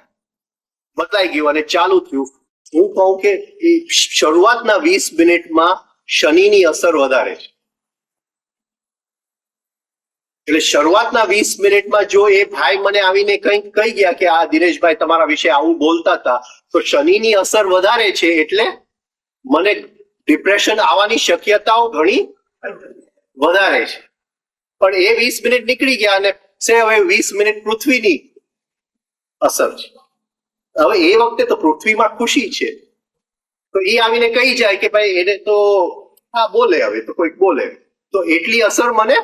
બદલાઈ ગયું અને ચાલુ થયું. હું કહું કે એ શરૂઆતના 20 મિનિટમાં શનિની અસર વધારે છે. એટલે શરૂઆતના 20 મિનિટમાં જો એ ભાઈ મને આવીને કંઈક કહી ગયા કે આ દિનેશભાઈ તમારા વિશે આવું બોલતા હતા, તો શનિની અસર વધારે છે એટલે મને ડિપ્રેશન આવવાની શક્યતાઓ ઘણી વધારે છે. પણ એ 20 મિનિટ નીકળી ગયા અને હવે 20 મિનિટ પૃથ્વીની અસર છે. હવે એ વખતે તો પૃથ્વીમાં ખુશી છે, તો એ આવીને કહી જાય કે ભાઈ એને તો હા બોલે, હવે તો કોઈક બોલે, તો એટલી અસર મને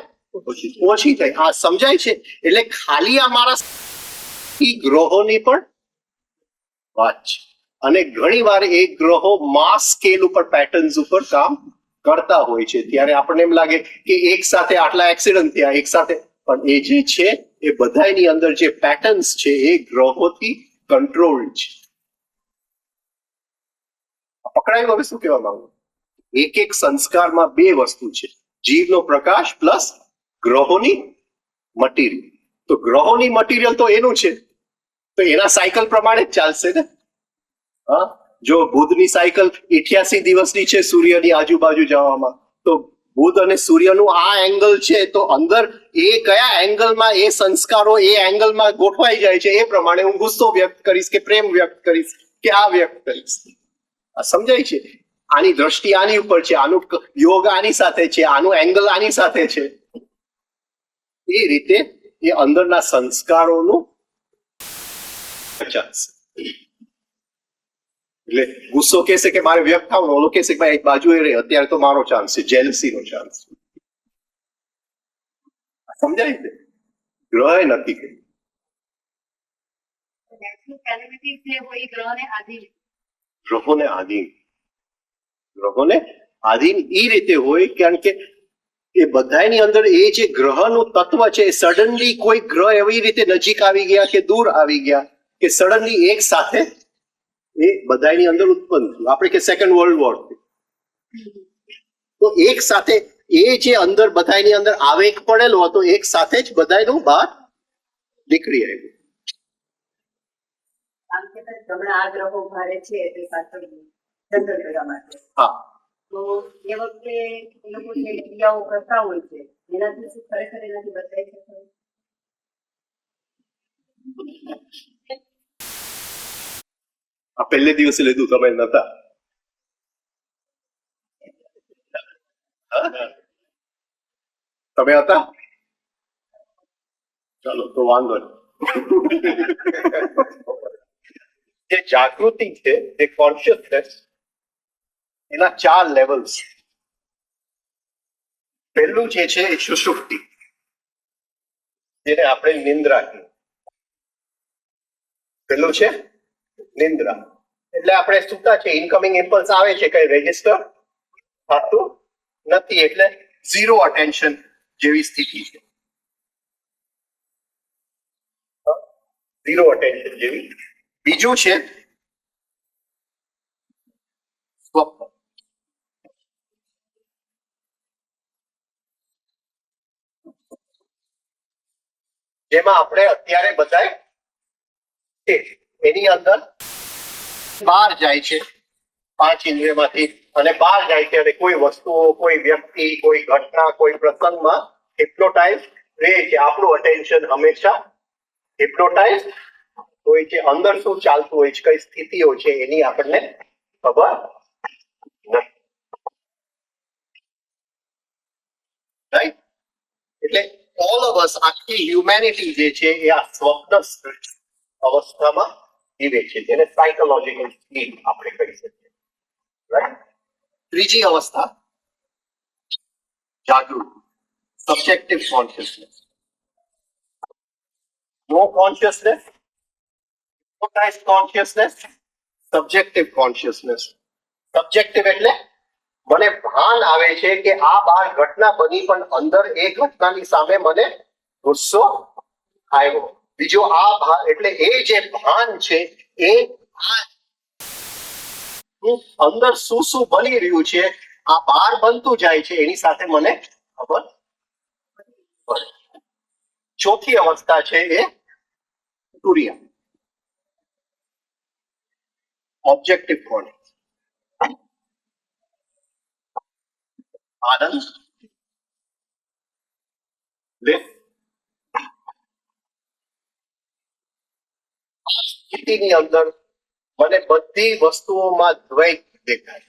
ઓછી થાય. આ સમજાય છે? એટલે ખાલી આ મારા ગ્રહોની પણ વાત છે. અને ઘણી વાર એ ગ્રહો માસ સ્કેલ ઉપર પેટર્ન્સ ઉપર કામ કરતા હોય છે. ત્યારે આપણને એમ લાગે કે એક સાથે આટલા એક્સિડન્ટ થયા, એક સાથે, પણ એ જે છે એ બધાની અંદર જે પેટર્ન્સ છે એ ગ્રહોથી કંટ્રોલ્ડ છે. પકડાયું? હવે શું કહેવા માંગુ? એક એક સંસ્કારમાં બે વસ્તુ છે, જીવનો પ્રકાશ પ્લસ ગ્રહોની મટીરિયલ. તો ગ્રહોની મટીરિયલ તો એનું છે, તો એના સાયકલ પ્રમાણે જ ચાલશે ને. હા, જો બુધની સાયકલ 88 દિવસની છે સૂર્યની આજુબાજુ જવામાં, તો બુધ અને સૂર્યનું આ એંગલ છે, તો અંદર એ કયા એંગલમાં એ સંસ્કારો એ એંગલમાં ગોઠવાઈ જાય છે એ પ્રમાણે હું ગુસ્સો વ્યક્ત કરીશ કે પ્રેમ વ્યક્ત કરીશ કે આ વ્યક્ત કરીશ. આ સમજાય છે? આની દ્રષ્ટિ આની ઉપર છે, આનું યોગ આની સાથે છે, આનું એંગલ આની સાથે છે. એ રીતે એ અંદરના સંસ્કારોનું ચાલશે. એટલે ગુસ્સો કહેશે કે મારે વ્યક્ત થવાનું, ઓલો કહેશે કે ભાઈ એક બાજુ રહે, અત્યારે તો મારો ચાન્સ છે, જેલસી નો ચાન્સ છે. સમજાય છે? ગ્રહે નક્કી કર્યું. નેચરલ કેલેમિટીઝ જે હોય એ ગ્રહને આધીન. ગ્રહોને આધીન, ગ્રહોને આધીન એ રીતે હોય કારણ કે એ બધાની અંદર એ જે ગ્રહનું તત્વ છે, સડનલી કોઈ ગ્રહ એવી રીતે નજીક આવી ગયા કે દૂર આવી ગયા કે સડનલી એક સાથે એ બધાની અંદર ઉત્પન્ન થયું. આપણે કે સેકન્ડ વર્લ્ડ વોર, તો એક સાથે એ જે અંદર બધાની અંદર આવેગ પડેલો હતો, એક સાથે જ બધાનું બહાર નીકળી આવ્યું. આમ કે હમણાં આ ગ્રહો ભારે છે તે પાછળ જંગલ કરવા માટે, હા, તો એ વખતે એ લોકો જે ક્રિયાઓ કરતા હોય છે એનાથી શું ખરેખર એનાથી બચાવી શકાય? આ પહેલે દિવસે લીધું, તમે નતા. તમે હતા? ચાલો તો વાંધો નહીં. જે જાગૃતિ છે, જે કોન્શિયસનેસ, એના 4 લેવલ્સ. પહેલું જે છે એ સુષુપ્તિ, જેને આપણે નિંદ્રા કહીએ. પહેલું છે નિંદ્રા, એટલે આપણે સૂતા છે, ઇનકમિંગ ઇમ્પલ્સ આવે છે, કઈ રેજિસ્ટર થતું નથી, એટલે ઝીરો અટેન્શન જેવી સ્થિતિ છે. ઝીરો અટેન્શન જેવી. બીજું છે સ્વપ્ન. જેમાં આપણે અત્યારે બધા છે, એની અંદર બહાર જાય છે 5 ઇન્દ્રિયમાંથી, અને બહાર જાય છે અને કોઈ વસ્તુઓ, કોઈ વ્યક્તિ, કોઈ ઘટના, કોઈ પ્રસંગમાં હિપ્નોટાઇઝ રહે છે. આપણું અટેન્શન હંમેશા હિપ્નોટાઇઝ હોય છે. અંદર શું ચાલતું હોય છે, કઈ સ્થિતિઓ છે, એની આપણને ખબર નથી. રાઈટ? એટલે ઓલ ઓફ અસ, આખી હ્યુમેનિટી જે છે એ આ સ્વપ્ન અવસ્થામાં જીવે છે, જેને સાયકોલોજીકલ સ્લીપ આપણે કહી શકીએ. રાઈટ? ત્રીજી અવસ્થા જાગૃત, subjective consciousness. No consciousness, hypnotized consciousness, subjective consciousness. Subjective એટલે મને ભાન આવે છે કે આ બાર ઘટના બની, પણ અંદર એ ઘટનાની સામે મને ગુસ્સો આવ્યો. બીજો આ એટલે એ જે ભાન છે એ અંદર શું શું બની રહ્યું છે, આ બહાર બનતું જાય છે, એની સાથે મને ખબર પડે. ચોથી અવસ્થા છે એ તુરિયા, ઓબ્જેક્ટિવ કોન્શિયસ. આનંદ લે. આ સ્થિતિની અંદર મને બધી વસ્તુઓમાં દ્વૈત દેખાય,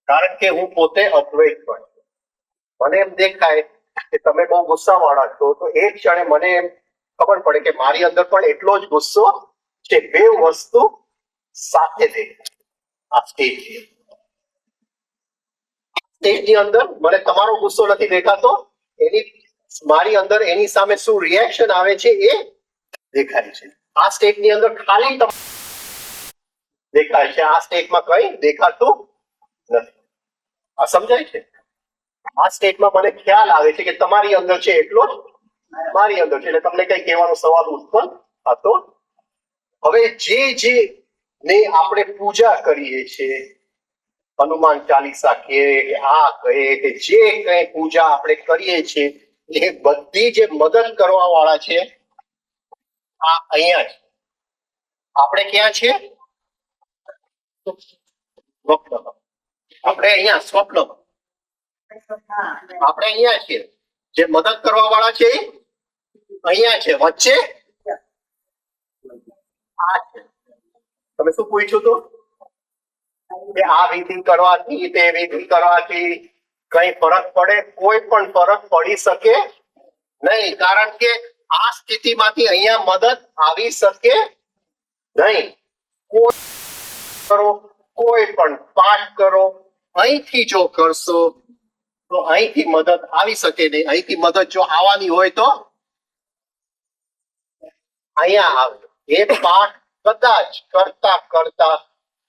કારણ કે હું પોતે અદ્વૈત પણ છું. મને એમ દેખાય કે તમે બહુ ગુસ્સાવાળા છો, તો એ ક્ષણે મને એમ ખબર પડે કે મારી અંદર પણ એટલો જ ગુસ્સો છે. બે વસ્તુ સાથે દેખાય. આ સ્ટેજની અંદર મને તમારો ગુસ્સો નથી દેખાતો, એની મારી અંદર એની સામે શું રિએક્શન આવે છે એ દેખાય છે. આ સ્ટેજની અંદર ખાલી દેખાય છે, આ સ્ટેજમાં કઈ દેખાતું નથી. આ સમજાય છે? આ સ્ટેટમાં મને ખ્યાલ આવે છે કે તમારી અંદર છે એટલો જ મારી અંદર છે, એટલે તમને કઈ કહેવાનો સવાલ ઉત્પન્ન થતો. હવે જે ને આપણે પૂજા કરીએ છીએ, હનુમાન ચાલીસા કહે કે આ કહે કે જે કઈ પૂજા આપણે કરીએ છીએ, એ બધી જે મદદ કરવા વાળા છે આ અહીંયા છે. આપણે ક્યાં છે? સ્વપ્ન. આપણે અહીંયા સ્વપ્ન. આપણે અહીંયા છીએ. જે મદદ કરવા વાળા છે એ અહીંયા છે. વચ્ચે આ છે. તમે શું પૂછ્યું હતું કે આ વિધિ કરવાથી તે વિધિ કરવાથી કઈ ફરક પડે? કોઈ પણ ફરક પડી શકે નહીં, કારણ કે આ સ્થિતિમાંથી અહીંયા મદદ આવી શકે નહીં. કરો, કોઈ પણ પાઠ કરો, અહીંથી જો કરશો તો અહીંથી મદદ આવી શકે નહીં. અહીંથી મદદ જો આવવાની હોય તો અહીંયા આવે. એ પાઠ કદાચ કરતા કરતા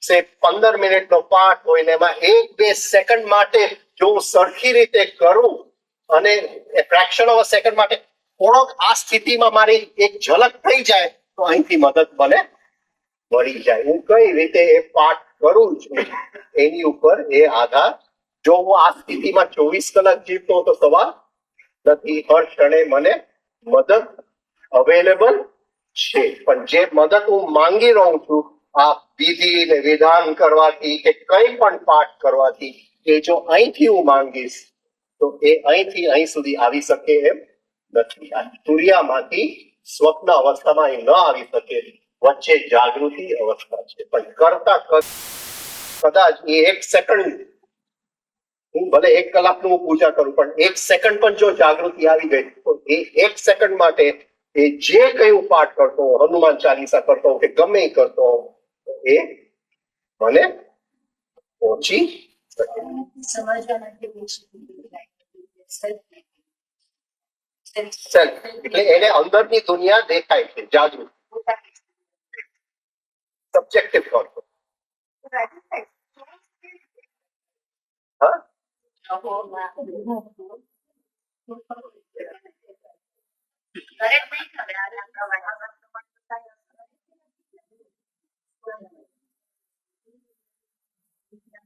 15 મિનિટનો પાઠ હોય ને એમાં 1-2 સેકન્ડ માટે જો હું સરખી રીતે કરું અને ફ્રેક્શન ઓફ અ સેકન્ડ માટે થોડોક આ સ્થિતિમાં મારી એક ઝલક થઈ જાય તો અહીંથી મદદ મને મળી જાય. હું કઈ રીતે એ પાઠ કરું છું એની ઉપર એ આધાર. જો હું આ સ્થિતિમાં 24 કલાક જીવતો તો સવાલ નથી. હર ક્ષણે મને મદદ અવેલેબલ છે, પણ જે મદદ હું માંગી રહું છું આ વિધિ ને વિધાન કરવાથી કે કઈ પણ પાઠ કરવાથી, એ જો અહીંથી હું માંગીશ તો એ અહીંથી અહીં સુધી આવી શકે એમ નથી. આ સૂર્યમાંથી સ્વપ્ન અવસ્થામાં એ ન આવી શકે. વચ્ચે જાગૃતિ અવસ્થા છે, પણ કરતા કદાચ એ 1 સેકન્ડ, હું ભલે 1 કલાકનું હું પૂજા કરું, પણ 1 સેકન્ડ પણ જો જાગૃતિ આવી ગઈ તો એ 1 સેકન્ડ માટે એ જે કઈ હું પાઠ કરતો હોઉં, હનુમાન ચાલીસા કરતો હોઉં કે ગમે એ કરતો હોઉં, એ મને પહોંચી શકે. સમજવા માટે સેલ્ફ એટલે એને અંદરની દુનિયા દેખાય છે, જાગૃત. સબ્જેક્ટિવ કરતો. હા, દરેક નહીં ખબર આ પ્રમાણે.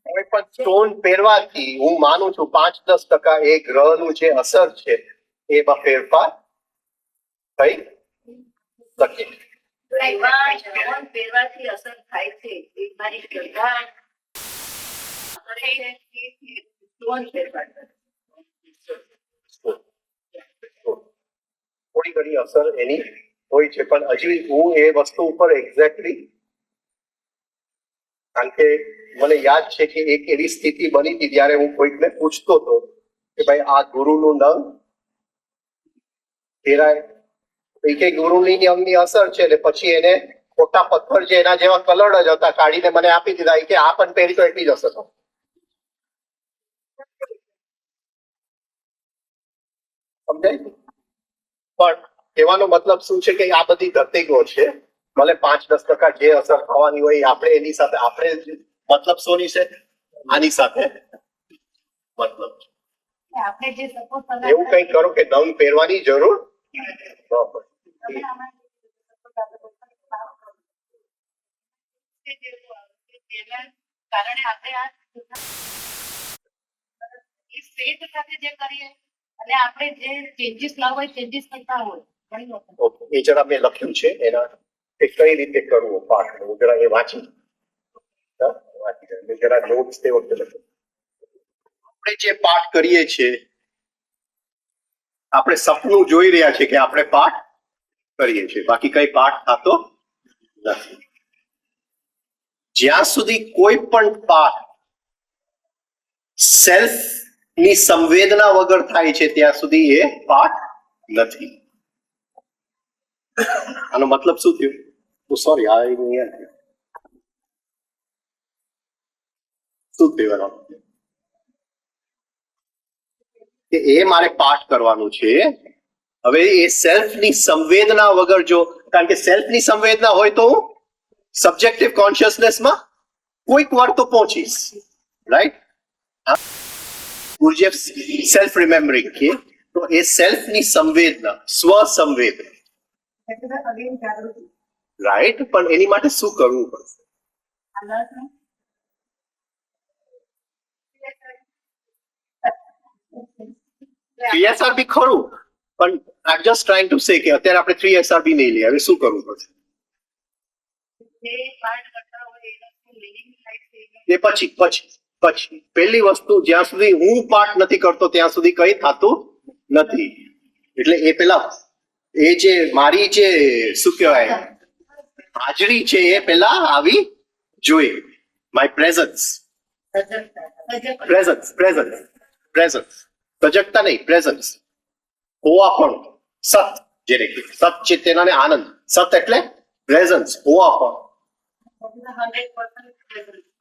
કોઈ પણ સ્ટોન પહેરવાથી હું માનું છું 5-10% એ ગ્રહનું જે અસર છે એમાં ફેરફાર થઈ શકે. એમાં જવન પહેરવાથી અસર થાય છે. એ મારી શ્રદ્ધા કરે છે કે સ્ટોન ફેરફાર કરે. થોડી ઘણી અસર એની હોય છે, પણ હજી હું એ વસ્તુ ઉપર એક્ઝેક્ટલી, કારણ કે મને યાદ છે કે એક એવી સ્થિતિ બની હતી જ્યારે હું કોઈકને પૂછતો હતો કે ભાઈ આ ગુરુનું નંગ ફેરાય, કે ગુરુની અંગની અસર છે, ને પછી એને ખોટા પથ્થર છે એના જેવા કલર જ હતા કાઢીને મને આપી દીધા કે આ પણ પહેરી તો એટલી જ અસર. સમજાય? પણ કહેવાનો મતલબ શું છે કે આ બધી ધરતીગો છે. ભલે 5-10% જે અસર થવાની હોય આપણે એની સાથે, આપણે મતલબ શોની છે? આની સાથે મતલબ છે. આપણે જે સપોઝ એવું કઈ કરો કે નંગ પહેરવાની જરૂર ન પડે. કારણે આપણે આ ફેથ સાથે જે કરીએ અને આપણે જે ચેન્જીસ લાવવા હોય ચેન્જીસ કરતા હોય ઘણી વખત. ઓકે, એ જરા મેં લખ્યું છે એના કે કઈ રીતે કરવું પાઠ. હું જરા એ વાંચી મેં જરા નોટ્સ તે વખતે લખ્યું. આપણે જે પાઠ કરીએ છીએ, આપણે સપનું જોઈ રહ્યા છીએ કે આપણે પાઠ કરીએ છીએ, બાકી કઈ પાઠ થતો નથી. જ્યાં સુધી કોઈ પણ પાઠ સેલ્ફ ની સંવેદના વગર થાય છે ત્યાં સુધી એ પાઠ નથી. આનો મતલબ શું થયું? સોરી, આ શું થયું? કે એ મારે પાઠ કરવાનું છે. હવે એ સેલ્ફની સંવેદના વગર જો, કારણ કે સેલ્ફની સંવેદના હોય તો હું સબ્જેક્ટિવ કોન્શિયસનેસમાં કોઈક વાર તો પહોંચીશ, રાઈટ? ઉર્જેફ સેલ્ફ રિમેમ્બરિંગ કે તો એ સેલ્ફની સંવેદના સ્વ સંવેદના રાઈટ, પણ એની માટે શું કરવું પડશે? CSR બી ખરું, પણ આઈ જસ્ટ ટ્રાઇંગ ટુ સે કે અત્યારે આપણે 3SR બી નહીં લઈએ, હવે શું કરવું પડશે? એ પછી પછી પછી પહેલી વસ્તુ, જ્યાં સુધી હું પાઠ નથી કરતો ત્યાં સુધી કઈ થતું નથી. એટલે એ પેલા એ જે મારી જે શું કહેવાય હાજરી છે એ પેલા આવી જોઈએ. My presence presence presence presence સજગતા નહીં, પ્રેઝન્સ હોવા પણ સત, જેને કે સત ચેતના ને આનંદ. સત એટલે પ્રેઝન્સ, હોવા પણ.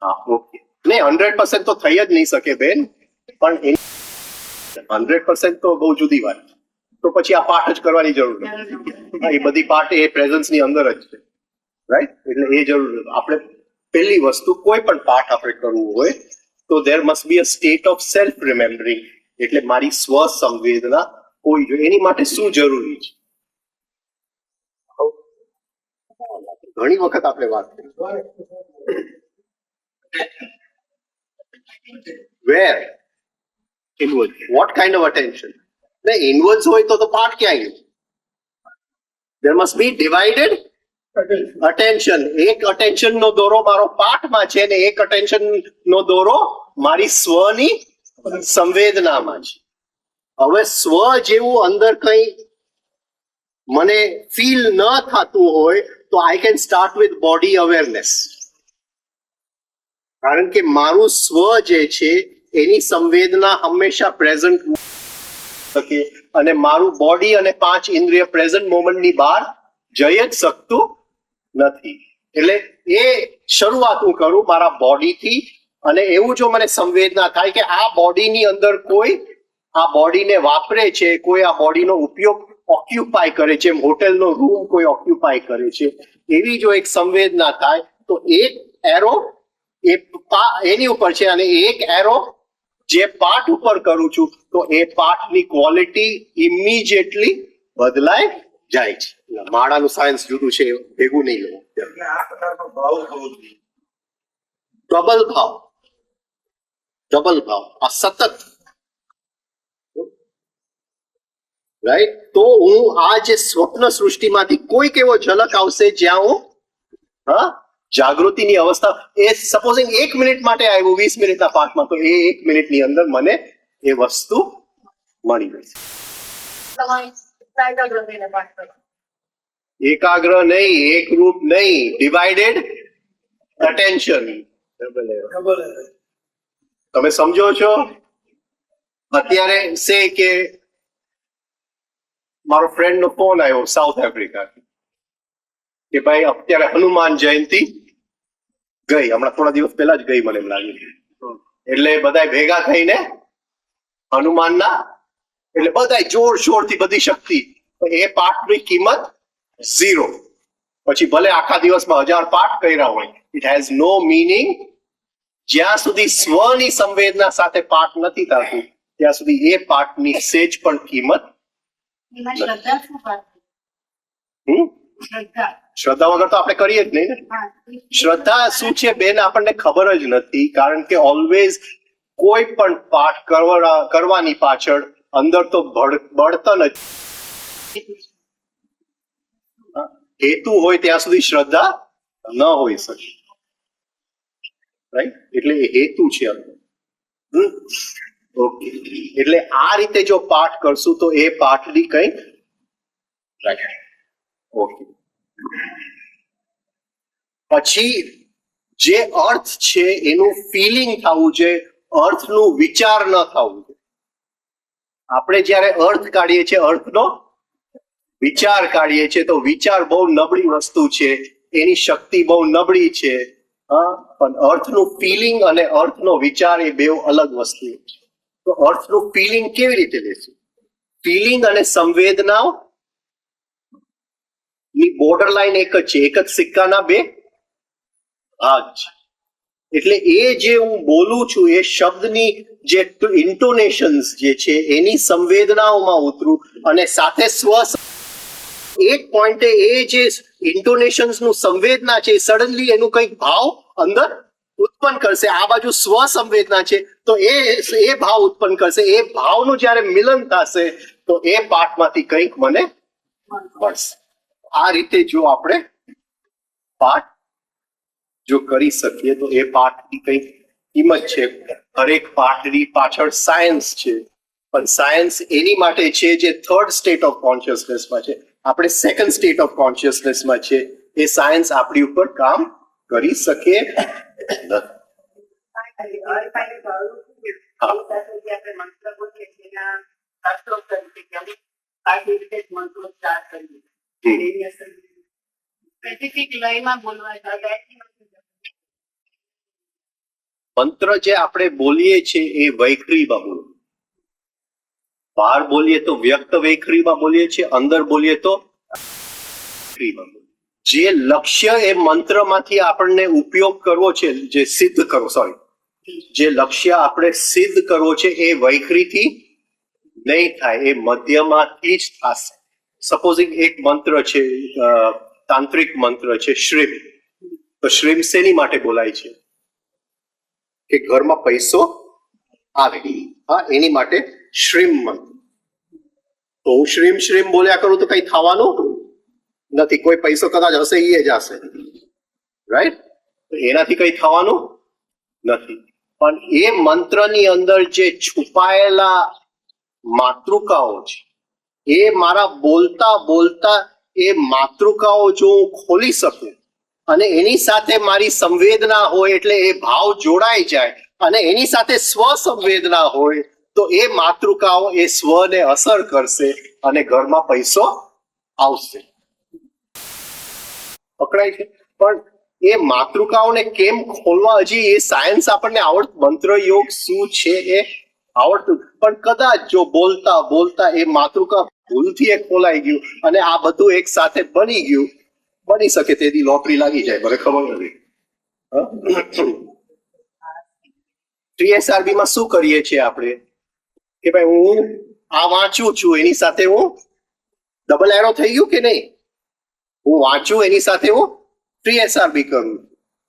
હા, ઓકે. નહીં, 100% તો થઈ જ નહીં શકે બેન, પણ 100% તો બહુ જુદી વાત. તો પછી આ પાઠ જ કરવાની જરૂર નથી. એ બધી પાઠ એ પ્રેઝન્સ ની અંદર જ છે, રાઈટ? એટલે એ જરૂર નથી. આપણે પહેલી વસ્તુ કોઈ પણ પાઠ આપણે કરવું હોય તો there must be a state of self remembering, એટલે મારી સ્વ સંવેદના હોવી જોઈએ. એની માટે શું જરૂરી છે? ઘણી વખત આપણે વાત કરી. Where? Inward. What kind of attention? The inwards હોય તો પાઠ ક્યાં ગયું? There must be divided attention. એક attention નો દોરો મારો પાઠમાં છે ને એક attention નો દોરો મારી સ્વની સંવેદનામાં છે. હવે સ્વ જેવું અંદર કઈ મને ફીલ ન થતું હોય તો I can start with body awareness. કારણ કે મારું સ્વ જે છે એની સંવેદના હંમેશા પ્રેઝન્ટ શકે, અને મારું બોડી અને 5 ઇન્દ્રિય પ્રેઝન્ટ મોમેન્ટની બહાર જઈ જ શકતું નથી. એટલે એ શરૂઆત હું કરું મારા બોડીથી, અને એવું જો મને સંવેદના થાય કે આ બોડીની અંદર કોઈ આ બોડીને વાપરે છે, કોઈ આ બોડીનો ઉપયોગ ઓક્યુપાય કરે છે, હોટેલનો રૂમ કોઈ ઓક્યુપાય કરે છે, એવી જો એક સંવેદના થાય તો એક એરો એની ઉપર છે, અને એક એરો જે પાઠ ઉપર કરું છું તો એ પાઠની ક્વોલિટી ઇમિડિયેટલી બદલાઈ જાય છે. માળાનું સાયન્સ જુદું છે, ભેગું નહીં લેવું. એટલે આ પ્રકારનો ભાવ થવો જોઈએ. ડબલ ભાવ, ડબલ ભાવ, આ સતત, રાઈટ? તો હું આ જે સ્વપ્ન સૃષ્ટિમાંથી કોઈક એવો ઝલક આવશે જ્યાં હું જાગૃતિની અવસ્થા, એ સપોઝિંગ 1 મિનિટ માટે આવ્યું 20 મિનિટના પાઠમાં, તો એ 1 મિનિટની અંદર મને એ વસ્તુ મળી ગઈ. એકાગ્ર નહીં, એકરૂપ નહીં, ડિવાઇડેડ અટેન્શન. તમે સમજો છો? અત્યારે સે કે મારો ફ્રેન્ડ નો ફોન આવ્યો સાઉથ આફ્રિકા કે ભાઈ અત્યારે હનુમાન જયંતિ ગઈ, હમણાં થોડા દિવસ પહેલા જ ગઈ મને એમ લાગે. એટલે બધા ભેગા થઈને હનુમાનના, એટલે બધા જોર શોરથી બધી શક્તિ, એ પાઠની કિંમત 0. પછી ભલે આખા દિવસમાં 1000 પાઠ કર્યા હોય, ઇટ હેઝ નો મિનિંગ. જ્યાં સુધી સ્વની સંવેદના સાથે પાઠ નથી થતું ત્યાં સુધી એ પાઠની સેજ પણ કિંમત. શ્રદ્ધા વગર તો આપણે કરીએ જ નહીં ને. શ્રદ્ધા શું છે બેન, આપણને ખબર જ નથી. કારણ કે ઓલવેઝ કોઈ પણ પાઠ કરવાની પાછળ અંદર તો બળતન જ હેતુ હોય ત્યાં સુધી શ્રદ્ધા ન હોઈ શકે, રાઈટ? એટલે એ હેતુ છે અંદર. ઓકે, એટલે આ રીતે જો પાઠ કરશું તો એ પાઠની કઈ, રાઈટ? ઓકે. પછી જે અર્થ છે એનું ફિલિંગ થવું જોઈએ, અર્થનું વિચાર ન થવું જોઈએ. આપણે જ્યારે અર્થ કાઢીએ છીએ, અર્થનો વિચાર કાઢીએ છીએ, તો વિચાર બહુ નબળી વસ્તુ છે, એની શક્તિ બહુ નબળી છે. પણ અર્થનું ફિલિંગ અને અર્થનો વિચાર એ બે અલગ વસ્તુ છે. તો અર્થનું ફિલિંગ કેવી રીતે લેશું? ફિલિંગ અને સંવેદનાઓ ની બોર્ડર લાઈન એક જ છે, એક જ સિક્કાના બે ભાગ છે. એટલે એ જે હું બોલું છું એ શબ્દની જે ઇન્ટોનેશન્સ જે છે એની સંવેદનાઓમાં ઉતરું અને સાથે એક પોઈન્ટે એ જે ઇન્ટોનેશન્સ નું સંવેદના છે સડનલી એનું કંઈક ભાવ અંદર ઉત્પન્ન કરશે. આ બાજુ સ્વ સંવેદના છે તો એ ભાવ ઉત્પન્ન કરશે. એ ભાવનું જ્યારે મિલન થશે તો એ પાઠમાંથી કંઈક મને મળશે. આ રીતે જો આપણે પાઠ જો કરી શકીએ તો એ પાઠની કંઈક કિંમત છે. હરેક પાઠની પાછળ સાયન્સ છે, પણ સાયન્સ એની માટે છે જે થર્ડ સ્ટેટ ઓફ કોન્શિયસનેસમાં છે. આપણે સેકન્ડ સ્ટેટ ઓફ કોન્શિયસનેસમાં છે. એ સાયન્સ આપણી ઉપર કામ કરી શકે નથી. સ્પેસિફિક લયમાં બોલવા મંત્ર જે આપણે બોલીએ છીએ એ વૈખરીમાં બોલો. બહાર બોલીએ તો વ્યક્ત વૈખરીમાં બોલીએ છીએ, અંદર બોલીએ તો વૈખરીમાં બોલીએ. જે લક્ષ્ય એ મંત્રમાંથી આપણને ઉપયોગ કરવો છે, જે સિદ્ધ કરવો, જે લક્ષ્ય આપણે સિદ્ધ કરવો છે એ વૈખરીથી નહીં થાય, એ મધ્યમાંથી જ થશે. સપોઝિંગ એક મંત્ર છે, તાંત્રિક મંત્ર છે શ્રીમ. તો શ્રીમ શેની માટે બોલાય છે? કે ઘરમાં પૈસો આવે, હા, એની માટે શ્રીમ મંત્ર. તો હું શ્રીમ શ્રીમ બોલ્યા કરું તો કઈ થવાનું નથી. કોઈ પૈસો કદાચ હશે એ જ હશે, રાઈટ? એનાથી કઈ થવાનું નથી. પણ એ મંત્રની અંદર જે છુપાયેલા માતૃકાઓ છે એ મારા બોલતા બોલતા એ માતૃકાઓ જો હું ખોલી શકું અને એની સાથે મારી સંવેદના હોય એટલે એ ભાવ જોડાઈ જાય અને એની સાથે સ્વ સંવેદના હોય તો એ માતૃકાઓ એ સ્વને અસર કરશે અને ઘરમાં પૈસો આવશે. પકડાય છે? પણ એ માતૃકાઓને કેમ ખોલવા, હજી એ સાયન્સ આપણને મંત્ર યોગ શું છે એ આવડતું, પણ કદાચ જો બોલતા બોલતા એ માતૃકા ભૂલથી એ ખોલાઈ ગયું અને આ બધું એક સાથે બની ગયું, બની શકે તેથી લોટરી લાગી જાય, મને ખબર નથી. TSRB માં શું કરીએ છીએ આપણે કે ભાઈ હું આ વાંચું છું એની સાથે હું ડબલ એરો થઈ ગયું કે નહીં, હું વાંચું એની સાથે હું TSRB કરું.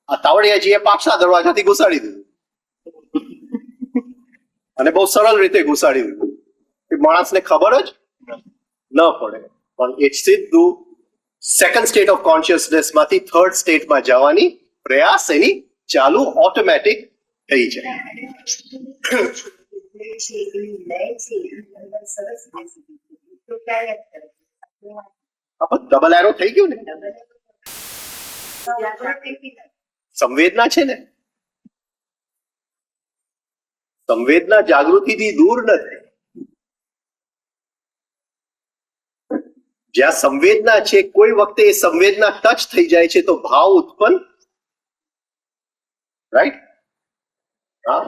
આ તાવડિયાજીએ પાછા દરવાજાથી ઘુસાડી દીધું અને બહુ સરળ રીતે ઘુસાડી દીધું કે માણસને ખબર જ ન પડે. પણ એ સીધું સેકન્ડ સ્ટેટ ઓફ કોન્શિયસનેસ માંથી થર્ડ સ્ટેટમાં જવાની પ્રયાસ એની ચાલુ ઓટોમેટિક થઈ જાય. ડબલ એરો થઈ ગયું ને, સંવેદના છે ને, સંવેદના જાગૃતિથી દૂર નથી. જ્યાં સંવેદના છે કોઈ વખતે એ સંવેદના ટચ થઈ જાય છે તો ભાવ ઉત્પન્ન, રાઈટ? હા,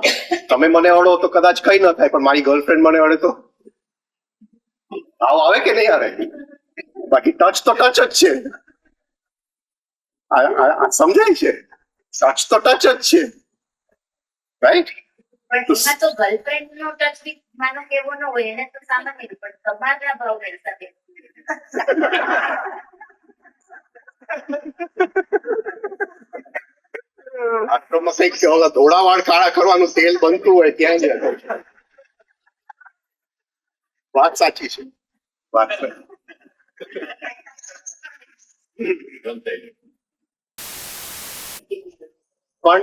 તમે મને અડો તો કદાચ કઈ ન થાય, પણ મારી ગર્લફ્રેન્ડ મને અડે તો ભાવ આવે કે નહીં આવે? બાકી ટચ તો ટચ જ છે. સમજાય છે? ટચ તો ટચ જ છે, રાઈટ? પણ એમાં તો ગર્લફ્રેન્ડ નો ટચ બી માનો કેવો ન હોય, એને તો સામાન્ય, પણ તમારા ભાવ સાથે આટલોમાં કઈક ધોળા વાળ કાળા કરવાનું તેલ બનતું હોય ત્યાં જ વાત સાચી છે. વાત પણ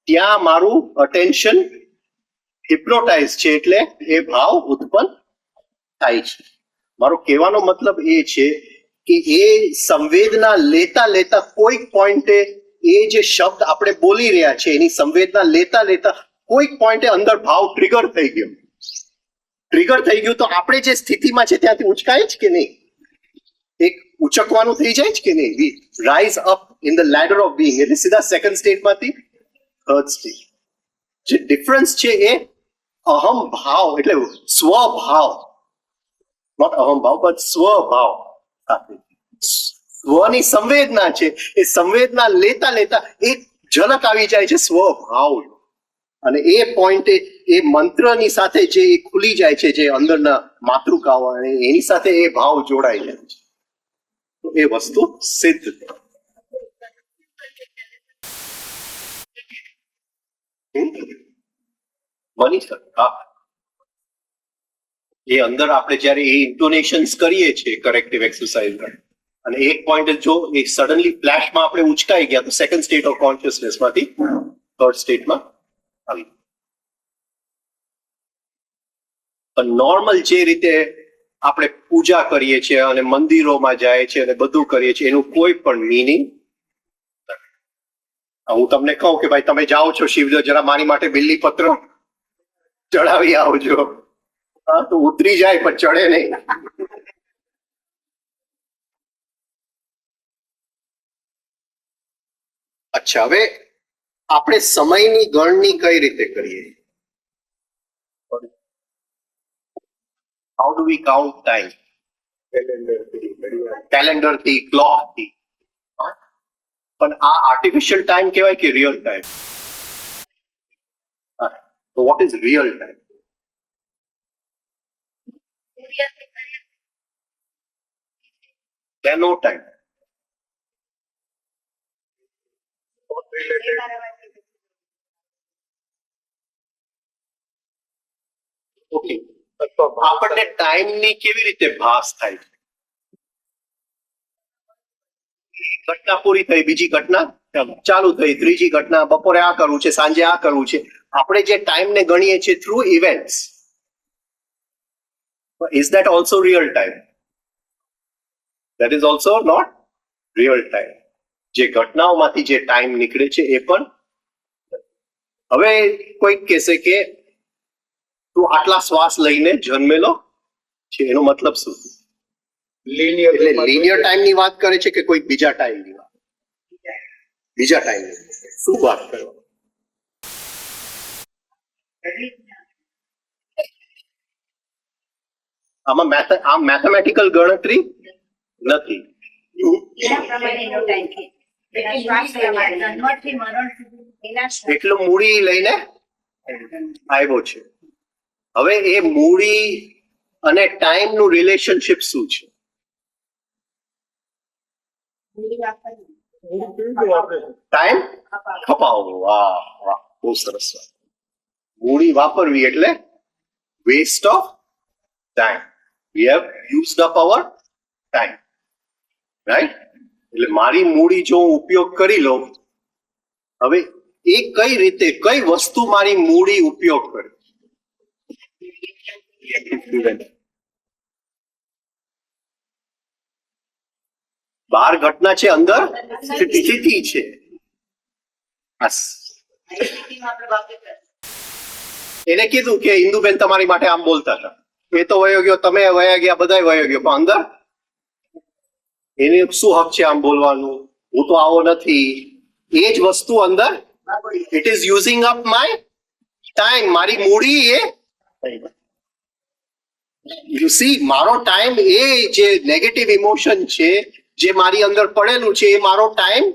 ત્યાં મારું અટેન્શન હિપ્નોટાઇઝ છે એટલે એ ભાવ ઉત્પન્ન થાય છે. મારો કહેવાનો મતલબ એ છે કે એ સંવેદના લેતા લેતા કોઈક પોઈન્ટે એ જે શબ્દ આપણે બોલી રહ્યા છે એની સંવેદના લેતા લેતા કોઈક પોઈન્ટે અંદર ભાવ ટ્રિગર થઈ ગયો. ટ્રિગર થઈ ગયું તો આપણે જે સ્થિતિમાં છે ત્યાંથી ઉચકાય જ કે નહીં? એક ઉચકવાનું થઈ જાય જ કે નહીં? We rise up in the ladder of being, એટલે સીધા સેકન્ડ સ્ટેટમાંથી થર્ડ સ્ટેટ. જે ડિફરન્સ છે એ અહમ ભાવ એટલે સ્વભાવ, નોટ અહમ ભાવ પણ સ્વભાવ સાથે સ્વની સંવેદના છે. એ સંવેદના લેતા લેતા એક ઝલક આવી જાય છે સ્વભાવ, અને એ પોઈન્ટે એ મંત્રની સાથે જે ખુલી જાય છે, જે અંદરના માતૃકાઓ, અને એની સાથે એ ભાવ જોડાઈ જાય છે, તો એ વસ્તુ સિદ્ધ થાય. બની શકે. હા, એ અંદર આપણે જ્યારે એ ઇન્ટોનેશન્સ કરીએ છીએ કરેક્ટિવ એક્સરસાઇઝ, અને એક પોઈન્ટ જો એ સડનલી ફ્લેશમાં આપણે ઉચકાઈ ગયા તો સેકન્ડ સ્ટેટ ઓફ કોન્શિયસનેસ માંથી થર્ડ સ્ટેટમાં આવી. પણ નોર્મલ જે રીતે આપણે પૂજા કરીએ છીએ અને મંદિરોમાં જાય છે અને બધું કરીએ છીએ, એનું કોઈ પણ મિનિંગ. હું તમને કહું કે ભાઈ તમે જાઓ છો શિવજો, જરા મારી માટે બિલ્લી પત્ર ચડાવી આવજો, હા, તો ઉતરી જાય પણ ચડે નહીં. અચ્છા, હવે આપણે સમયની ગણની કઈ રીતે કરીએ? How do we count time? Calendar થી, ક્લોક થી. પણ આ આર્ટિફિશિયલ ટાઈમ કહેવાય કે રિયલ ટાઈમ? તો what is real time? There no time. Okay. આપણને ટાઈમ ની કેવી રીતે ભાસ થાય છે? એક ઘટના પૂરી થઈ, બીજી ઘટના ચાલુ થઈ, ત્રીજી ઘટના, બપોરે આ કરવું છે, સાંજે આ કરવું છે. આપણે જે ટાઈમ ને ગણીએ છીએ through events, is that also real time? That is also not real time. જે ઘટનાઓમાંથી જે ટાઈમ નીકળે છે એ પણ. હવે કોઈક કહેશે કે તું આટલા શ્વાસ લઈને જન્મેલો છે, એનો મતલબ શું? એટલે લિનિયર ટાઈમ ની વાત કરે છે કે કોઈ બીજા ટાઈમ ની વાત? બીજા ટાઈમ ની શું વાત કરો? આમાં મેથેમેટિકલ ગણતરી નથી. એટલું મૂડી લઈને આવ્યો છે. હવે એ મૂડી અને ટાઈમ નું રિલેશનશિપ શું છે? ટાઈમ ખપાવો. વાહ વાહ, બહુ સરસ વાત. મૂડી વાપરવી એટલે waste of time. We have used up our time, right? એટલે મારી મૂડી જો હું ઉપયોગ કરી લઉં, હવે એ કઈ રીતે, કઈ વસ્તુ મારી મૂડી ઉપયોગ કરે? બહાર ઘટના છે, અંદર સ્થિતિ છે. એને કીધું કે ઇન્દુબેન તમારી માટે આમ બોલતા હતા, એ તો વયો ગયો, તમે વયા ગયા, બધા વયો ગયો, પણ અંદર એને શું હક છે આમ બોલવાનું? હું તો આવો નથી. એ જ વસ્તુ અંદર, it is using up my time. મારી મૂડી એ, યુ સી, મારો ટાઈમ, એ જે નેગેટિવ ઇમોશન છે જે મારી અંદર પડેલું છે, એ મારો ટાઈમ,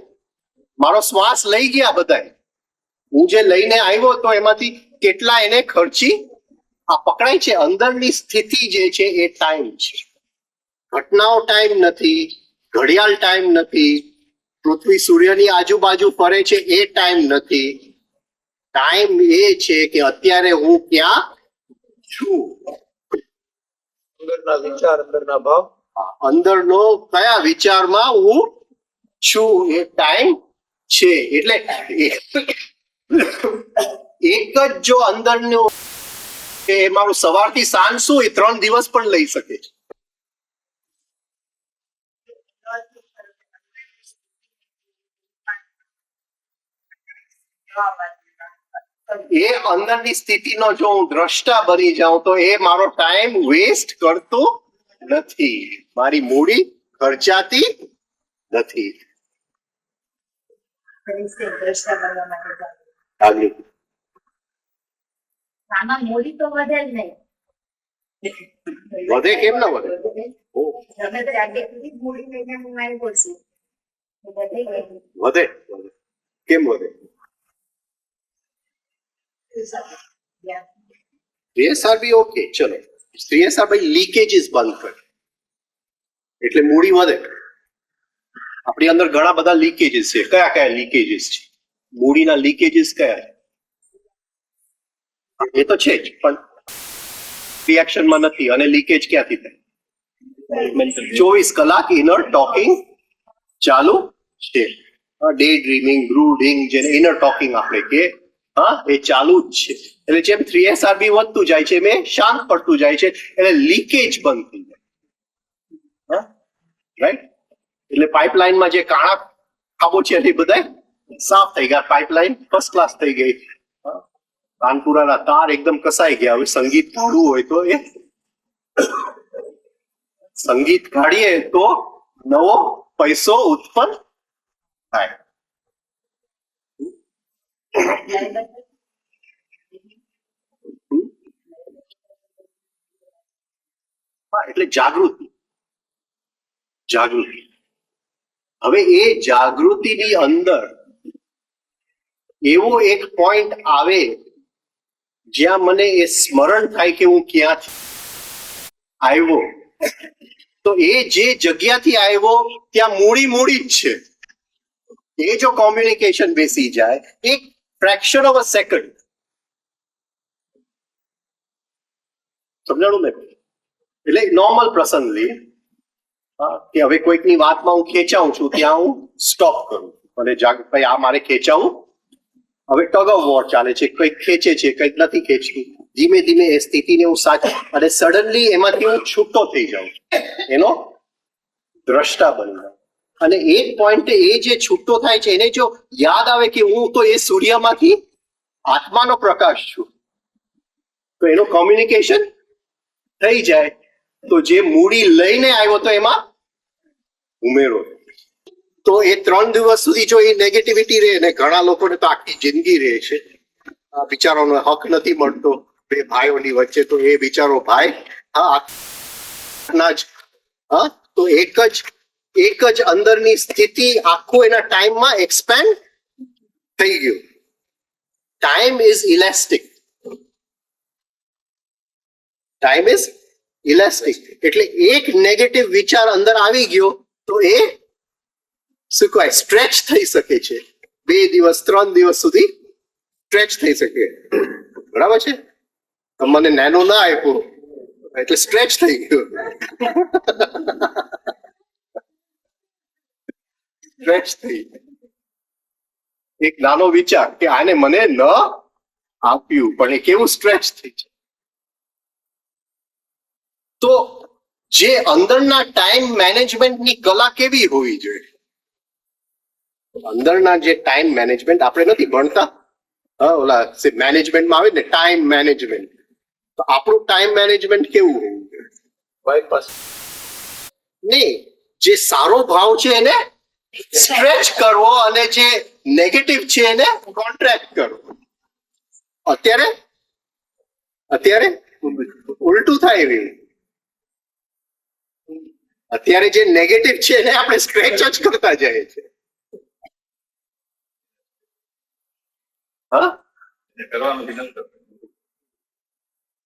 મારો શ્વાસ લઈ ગયા બધા. હું જે લઈને આવ્યો તો એમાંથી કેટલા એને ખર્ચી આ પકડાય છે. અંદરની સ્થિતિ જે છે એ ટાઈમ છે. ઘટનાઓ ટાઈમ નથી, ઘડિયાળ ટાઈમ નથી, પૃથ્વી સૂર્યની આજુબાજુ ફરે છે એ ટાઈમ નથી. ટાઈમ એ છે કે અત્યારે હું ક્યાં છું. અંદરના વિચાર, અંદરના ભાવ. અંદરનો કયા વિચારમાં હું છું, એ ટાઈમ છે. એટલે એક જ જો અંદરનો, કે મારું સવારથી સાંજ શું, એ 3 દિવસ પણ લઈ શકે છે. એ અંદરની સ્થિતિનો જો હું દ્રષ્ટા બની જાઉં તો એ મારો ટાઈમ વેસ્ટ કરતો નથી, મારી મૂડી ખર્ચાતી નથી. આગળ આમાં મૂડી તો વધે જ નહીં. વધે કેમ ના વધે? તમે તો આગે સુધી મૂડી લઈને હું આવ્યો છું. તો વધે ગઈ. વધે. કેમ વધે? CSR બી ઓકે, ચલો CSR ભાઈ લીકેજીસ બંધ કરે એટલે મૂડી વધે. આપણી અંદર ઘણા બધા લીકેજીસ છે. કયા કયા લીકેજીસ છે? મૂડીના લીકેજીસ કયા છે? એ તો છે જ, પણ રિએક્શનમાં નથી. અને લીકેજ ક્યાંથી થાય? 24 કલાક ઇનર ટોકિંગ ચાલુ છે. ડે ડ્રીમિંગ, બ્રૂડિંગ, જેને ઇનર ટોકિંગ આપણે કે એ ચાલુ જ છે. એટલે જેમ 3SR બી વધતું જાય છે, એમ શાંત પડતું જાય છે, એટલે લીકેજ બંધ થઈ જાય. રાઈટ? એટલે પાઇપલાઇનમાં જે કાણા ખાબોચિયા છે એ બધા સાફ થઈ ગયા. પાઇપલાઇન ફર્સ્ટ ક્લાસ થઈ ગઈ. કાનપુરાના તાર એકદમ કસાઈ ગયા. હવે સંગીત કાઢવું હોય તો એ સંગીત કાઢીએ તો નવો પૈસો ઉત્પન્ન થાય. એટલે જાગૃતિ. હવે એ જાગૃતિની અંદર એવો એક પોઈન્ટ આવે જ્યાં મને એ સ્મરણ થાય કે હું ક્યાંથી આવ્યો. તો એ જે જગ્યાથી આવ્યો ત્યાં મૂડી જ છે. એ જો કોમ્યુનિકેશન બેસી જાય એક ફ્રેક્શન ઓફ અ સેકન્ડ, સમજાણું ને? એટલે નોર્મલ પ્રસંગ લે કે હવે કોઈકની વાતમાં હું ખેંચાઉં છું, ત્યાં હું સ્ટોપ કરું અને ભાઈ આ મારે ખેંચાવું. હવે ટગ ઓફ વોર ચાલે છે, કંઈક ખેંચે છે, કંઈક નથી ખેંચતું. ધીમે ધીમે એ સ્થિતિને હું સાચું અને સડનલી એમાંથી હું છૂટો થઈ જાઉં, એનો દ્રષ્ટા બની જાઉં. અને એક પોઈન્ટે એ જે છૂટો થાય છે એને જો યાદ આવે કે હું તો એ સૂર્યમાંથી આત્માનો પ્રકાશ છું, તો એનું કોમ્યુનિકેશન થઈ જાય. તો જે મૂડી લઈને આવ્યો તો એમાં ઉમેરો. તો એ 3 દિવસ સુધી જો એ નેગેટિવિટી રહે, ને ઘણા લોકોને તો આખી જિંદગી રહે છે, બિચારોનો હક નથી મળતો બે ભાઈઓની વચ્ચે, તો એ બિચારો ભાઈ તો એક જ અંદરની સ્થિતિ આખું એના ટાઈમમાં એક્સપેન્ડ થઈ ગયું. Time is elastic. એટલે એક નેગેટિવ વિચાર અંદર આવી ગયો તો એ શું કહેવાય, સ્ટ્રેચ થઈ શકે છે. 2 દિવસ 3 દિવસ સુધી સ્ટ્રેચ થઈ શકે. બરાબર છે? મને નેનો ના આપ્યો એટલે સ્ટ્રેચ થઈ ગયો. સ્ટ્રેચ થઈ એક નાનો વિચાર કે આને મને ન આપ્યું, પણ એ કેવું સ્ટ્રેચ થઈ છે. તો જે અંદરના ટાઈમ મેનેજમેન્ટની કલા કેવી હોવી જોઈએ? અંદરના જે ટાઈમ મેનેજમેન્ટ આપણે નથી ભણતા, ઓલા મેનેજમેન્ટમાં આવે ને ટાઈમ મેનેજમેન્ટ, તો આપણું ટાઈમ મેનેજમેન્ટ કેવું હોવું જોઈએ? બાયપાસ નહીં, જે સારો ભાવ છે એને સ્ટ્રેચ કરવો અને જે નેગેટિવ છે એને કોન્ટ્રાક્ટ કરવો. અત્યારે ઉલટું થાય રહ્યું. અત્યારે જે નેગેટિવ છે એને આપણે સ્ટ્રેચ જ કરતા જાય છે.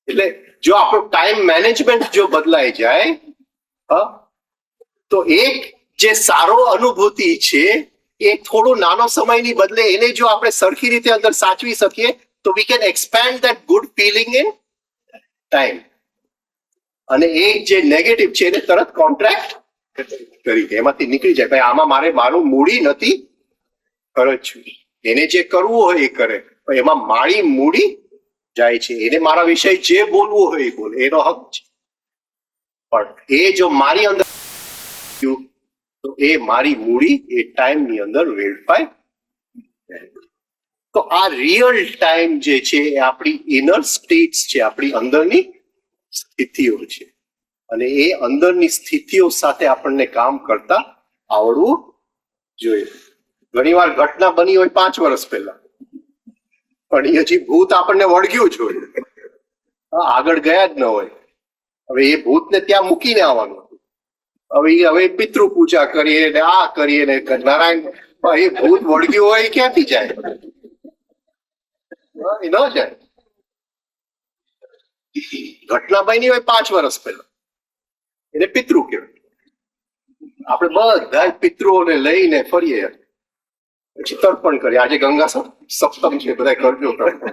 એટલે જો આપણું ટાઈમ મેનેજમેન્ટ જો બદલાઈ જાય, તો એક જે સારો અનુભૂતિ છે એ થોડો નાનો સમયની બદલે એને જો આપણે સરખી રીતે અંદર સાચવી શકીએ તો we can expand that good feeling in time. અને એક જે નેગેટિવ છે એને તરત કોન્ટ્રાક્ટ કરી દે, એમાંથી નીકળી જાય. ભાઈ આમાં મારું મૂડી નથી, ખર્ચું. એને જે કરવું હોય એ કરે, પણ એમાં મારી મૂડી જાય છે. એને મારા વિશે જે બોલવું હોય એ બોલે, એનો હક છે. પણ એ જો મારી અંદર તો એ મારી મૂડી એ ટાઈમની અંદર વેડફાય. તો આ રિયલ ટાઈમ જે છે એ આપણી ઇનર સ્ટેટ્સ છે, આપણી અંદરની સ્થિતિઓ છે. અને એ અંદરની સ્થિતિઓ સાથે આપણને કામ કરતા આવડવું જોઈએ. ઘણી વાર ઘટના બની હોય 5 વર્ષ પહેલા, પણ એ હજી ભૂત આપણને વળગ્યું જ હોય, આગળ ગયા જ ન હોય. હવે એ ભૂતને ત્યાં મૂકીને આવવાનું. હવે પિતૃ પૂજા કરીએ ને આ કરીએ ને નારાયણ પણ એ ભૂત વળગ્યું હોય એ ક્યાંથી જાય? એ ન જાય. ઘટના બની હોય 5 વર્ષ પહેલા, એને પિતૃ કહેવાય. આપણે બધા પિતૃઓને લઈને ફરીએ, પછી તર્પણ કરીએ. આજે ગંગા સપ્તમ છે, બધા કરજો તર્પણ.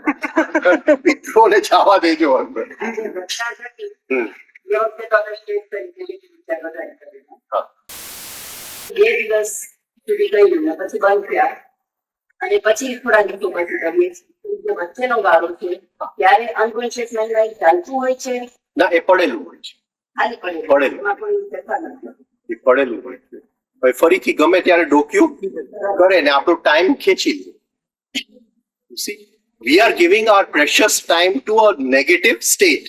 પિતૃઓને જવા દેજો અંદર. આજે ઘટના ઘટી હમ. એ વખતે તો અમે સ્ટેજ તરીકે વિચાર વધારે કરેલા. હા. 2 દિવસ સુધી કર્યું ને પછી બંધ થયા અને પછી થોડા દિવસો પછી કરીએ છીએ. જે વચ્ચેનો ગાળો છે ત્યારે અનકોન્શિયસ માઇન્ડ ચાલતું હોય છે, ના, એ પડેલું હોય છે. ખાલી પડેલું. પડેલું. એમાં કોઈ ફેરફાર નથી. એ પડેલું હોય છે. હવે ફરીથી ગમે ત્યારે ડોક્યું કરે ને આપણો ટાઈમ ખેંચી લે. See, we are giving our precious time to a negative state.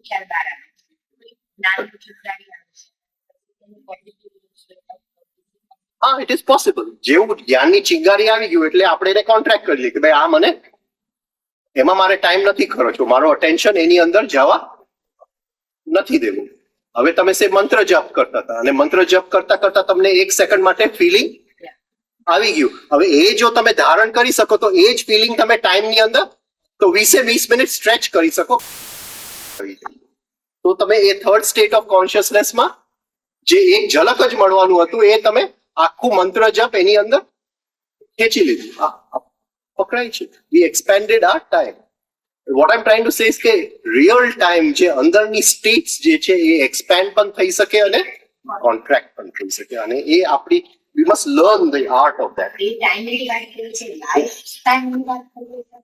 ખ્યાલ બહાર આવે છે. નાની ચિંતાની આવે છે. હા, ઇટ ઇઝ પોસિબલ. જેવું જ્ઞાનની ચિંગારી આવી ગયું એટલે આપણે એને કોન્ટ્રાક્ટ કરી લઈએ કે ભાઈ આ મને એમાં મારે ટાઈમ નથી ખર્ચવો, મારો અટેન્શન એની અંદર જવા નથી દેવું. હવે તમે સે મંત્ર જપ કરતા હતા અને મંત્ર જપ કરતા કરતા તમને 1 સેકન્ડ માટે ફિલિંગ આવી ગયું. હવે એ જો તમે ધારણ કરી શકો તો એ જ ફિલિંગ તમે ટાઈમની અંદર તો 20 મિનિટ સ્ટ્રેચ કરી શકો. તો તમે એ થર્ડ સ્ટેટ ઓફ કોન્શિયસનેસમાં જે એક ઝલક જ મળવાનું હતું એ તમે આખું મંત્ર જપ એની અંદર ખેંચી લીધું. પકડાય છે. We expanded are time. What I am trying to say is કે રિયલ ટાઈમ જે અંદરની સ્ટેટ્સ જે છે એ એક્સપેન્ડ પણ થઈ શકે અને કોન્ટ્રાક્ટ પણ થઈ શકે. અને એ આપણી we must learn the art of that. એ ટાઈમની વાત કરી છે, લાઈફ ટાઈમની વાત કરી છે.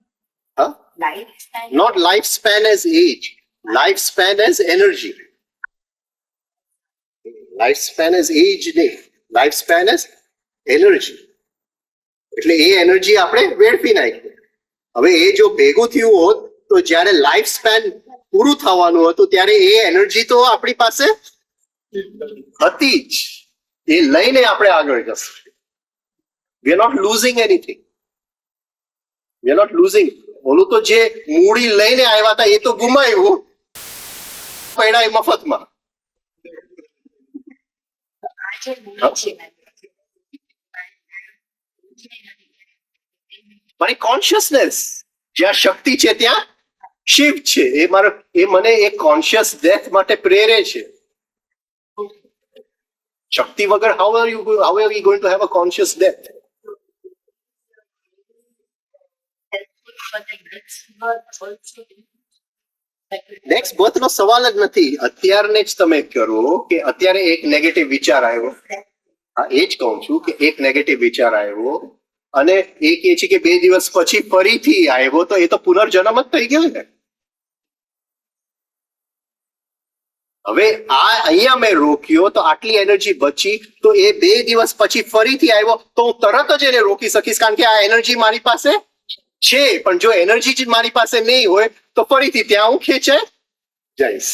હા, life time not lifespan as age, lifespan as energy. Lifespan as age નહીં, lifespan as energy. એટલે એ એનર્જી આપણે વેડફી નાખી. હવે એ જો ભેગું થયું હોત તો જ્યારે લાઈફ સ્પેન પૂરું થવાનું હતું ત્યારે એ એનર્જી તો આપણી પાસે હતી જ. એ લઈને આપણે આગળ જશું. We are not losing anything. We are not losing. ઓલું તો જે મૂડી લઈને આવ્યા હતા એ તો ગુમાવ્યું, પડ્યા એ મફતમાં. આજે ભૂલ છે મારી કોન્શિયસનેસ જ્યાં શક્તિ છે ત્યાં શિવ છે. એ મને એક કોન્શિયસ ડેથ માટે પ્રેરે છે. શક્તિ વગર how are you going to have a conscious death? Next birth નો સવાલ જ નથી. અત્યારને જ તમે કરો કે અત્યારે એક નેગેટિવ વિચાર આવ્યો. હા, એ જ કહું છું કે એક નેગેટિવ વિચાર આવ્યો અને એ કહે છે કે 2 દિવસ પછી ફરીથી આવ્યો, તો એ તો પુનર્જન્મ જ થઈ ગયો ને. હવે આ અહીંયા મેં રોક્યો તો આટલી એનર્જી બચી, તો એ 2 દિવસ પછી ફરીથી આવ્યો તો હું તરત જ એને રોકી શકીશ, કારણ કે આ એનર્જી મારી પાસે છે. પણ જો એનર્જી જ મારી પાસે નહીં હોય તો ફરીથી ત્યાં હું ખેંચાઈ જઈશ.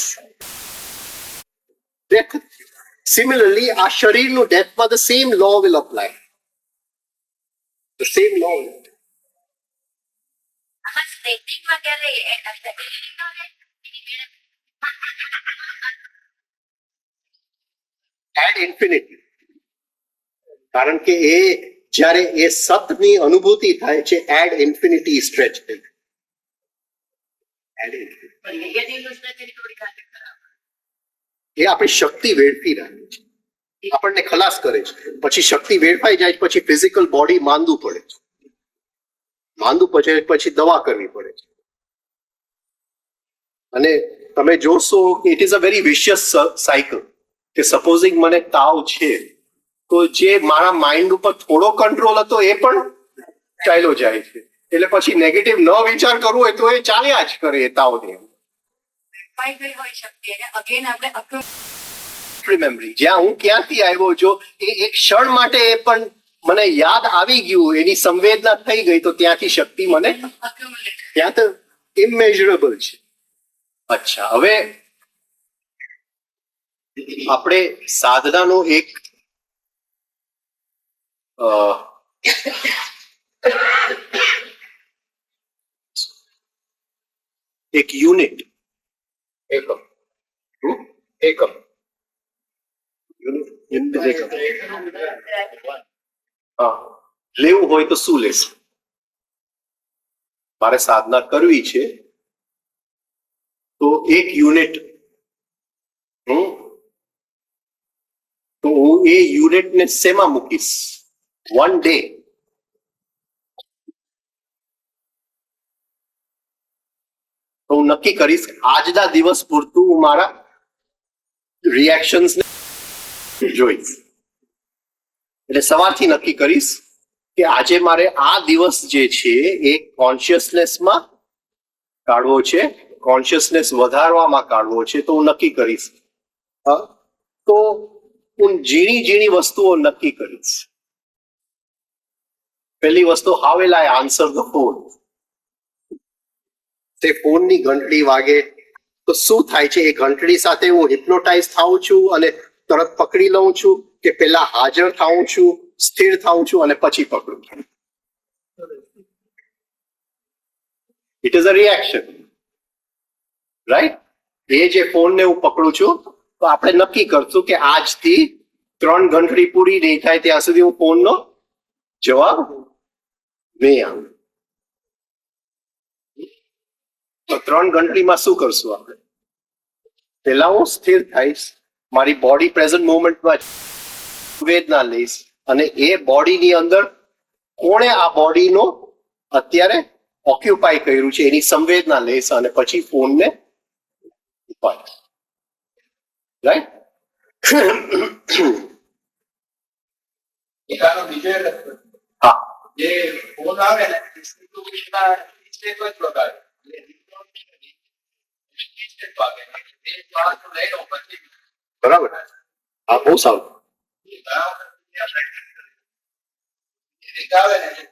સિમિલરલી આ શરીરનું ડેથમાં the same law will apply. The same law. આમાં સ્ટેટિંગમાં ક્યારે એડ ઇન્ફિનિટી. કારણ કે એ જ્યારે એ સતની અનુભૂતિ થાય છે, એડ ઇન્ફિનિટી સ્ટ્રેચ થઈ. એડ ઇન્ફિનિટી નેગેટિવ સ્ટ્રેચની થોડી કાંઈ ખરાબ. એ આપણી શક્તિ વેડફી રાખે છે, આપણને ખલાસ કરે છે. પછી શક્તિ વેડફાઈ જાય પછી ફિઝિકલ બોડી માંદું પડે છે. માંદું પછી દવા કરવી પડે છે. અને તમે જોશો કે it is a very વિશિયસ cycle. કે સપોઝિંગ મને તાવ છે તો જે મારા માઇન્ડ ઉપર થોડો કંટ્રોલ હતો એ પણ ચાલ્યો જાય છે. એટલે પછી નેગેટિવ ન વિચાર કરવો હોય તો એ ચાલ્યા જ કરે એ તાવને. હોઈ શકતી અને અગેન આપણે રિમેમ્બરિંગ જ્યાં હું ક્યાંથી આવ્યો, જો એ એક ક્ષણ માટે એ પણ મને યાદ આવી ગયું, એની સંવેદના થઈ ગઈ, તો ત્યાંથી શક્તિ મને ત્યાં તો ઇમેઝરેબલ છે. અચ્છા, હવે આપણે સાધનાનો એક યુનિટ, એકમ એકમ. યુનિટ એકમ. હા, લેવું હોય તો શું લેશે? મારે સાધના કરવી છે તો 1 યુનિટ, તો હું એ યુનિટને શેમાં મૂકીશ? 1 ડે. તો હું નક્કી કરીશ આજના દિવસ પૂરતું હું મારા રિએક્શન્સ જોઈશ. એટલે સવારથી નક્કી કરીશ કે આજે મારે આ દિવસ જે છે એ કોન્શિયસનેસમાં કાઢવો છે, કોન્શિયસનેસ વધારવામાં કાઢવો છે. તો હું નક્કી કરીશ. તો હું ઝીણી વસ્તુઓ નક્કી કરીશ. પહેલી વસ્તુ, how will I answer the phone? તે ફોનની ઘંટડી વાગે તો શું થાય છે? એ ઘંટડી સાથે હું હિપ્નોટાઇઝ થાઉં છું અને તરત પકડી લઉં છું, કે પહેલા હાજર થાઉં છું, સ્થિર થાઉં છું અને પછી પકડું છું? It is a reaction, right? એ જે ફોનને હું પકડું છું તો આપણે નક્કી કરશું કે આજથી 3 ઘંટડી પૂરી નહીં થાય ત્યાં સુધી હું ફોનનો જવાબ નહીં આપું. તો 3 ઘંટડીમાં શું કરશું આપણે? પહેલા હું સ્થિર થઈશ, મારી બોડી પ્રેઝન્ટ મોમેન્ટમાં સંવેદના લઈશ, અને એ બોડીની અંદર કોણે આ બોડીનો અત્યારે ઓક્યુપાય કર્યું છે એની સંવેદના લઈશ, અને પછી ફોનને ઉપાડીશ. રાઈટ? એકાનો બીજો એક રસ્તો છે. હા, જે ફોન આવે ને એ સિચ્યુએશનના સ્ટેપ જ બગાડે. એટલે સ્ટેપ વાગે એ શ્વાસ લઈ લો પછી બરાબર. હા, બહુ સારું. ઘણા વખત આ practice કરે. એક આવે ને એટલે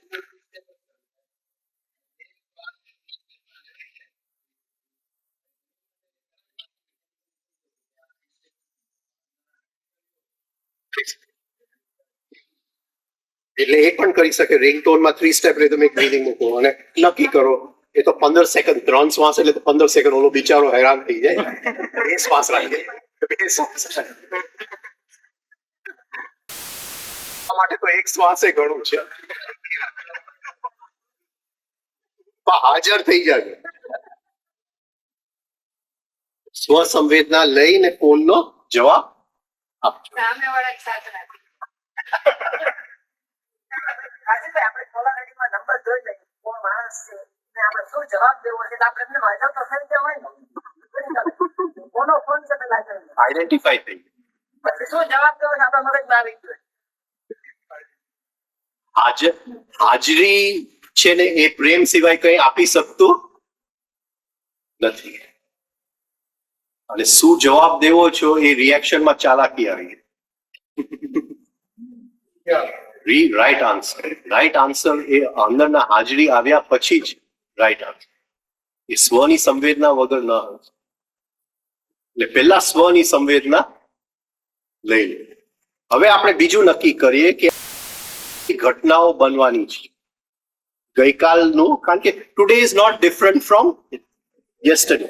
એટલે એ પણ કરી શકે, રિંગટોનમાં 3 સ્ટેપ રિધમિક બ્રીથિંગ મૂકો અને નક્કી કરો. એ તો 15 સેકન્ડ, 3 શ્વાસ એટલે તો 15 સેકન્ડ. ઓલો બિચારો હેરાન થઈ જાય. એ શ્વાસ રાખે, બે શ્વાસ. આ માટે તો એક શ્વાસ એ ઘણું છે. પણ હાજર થઈ જાય. સ્વ સંવેદના લઈને ફોનનો જવાબ આપજો. સામેવાળા એક સાથ રાખો. આજે તો આપણે થોડા ઘડીમાં નંબર જોઈ લઈએ કોણ માણસ છે ને આપણે શું જવાબ દેવો છે તો આપણે એમને વાંધો તો થઈ જવાય ને. કોનો ફોન છે પેલા જોઈએ, આઈડેન્ટિફાઈ થઈ ગયું. પછી શું જવાબ દેવો છે આપણા મગજમાં આવી ગયું. હાજરી છે ને એ પ્રેમ સિવાય કઈ આપી શકતું નથી. અને શું જવાબ દેવો છો એ રિએક્શનમાં ચાલાકી આવી. રાઈટ આન્સર એ અંદરના હાજરી આવ્યા પછી જ રાઈટ આન્સર. એ સ્વની સંવેદના વગર ન હોય. એટલે પહેલા સ્વની સંવેદના લઈ લે. હવે આપણે બીજું નક્કી કરીએ કે ઘટનાઓ બનવાની છે ગઈકાલનું, કારણ કે today is not different from yesterday.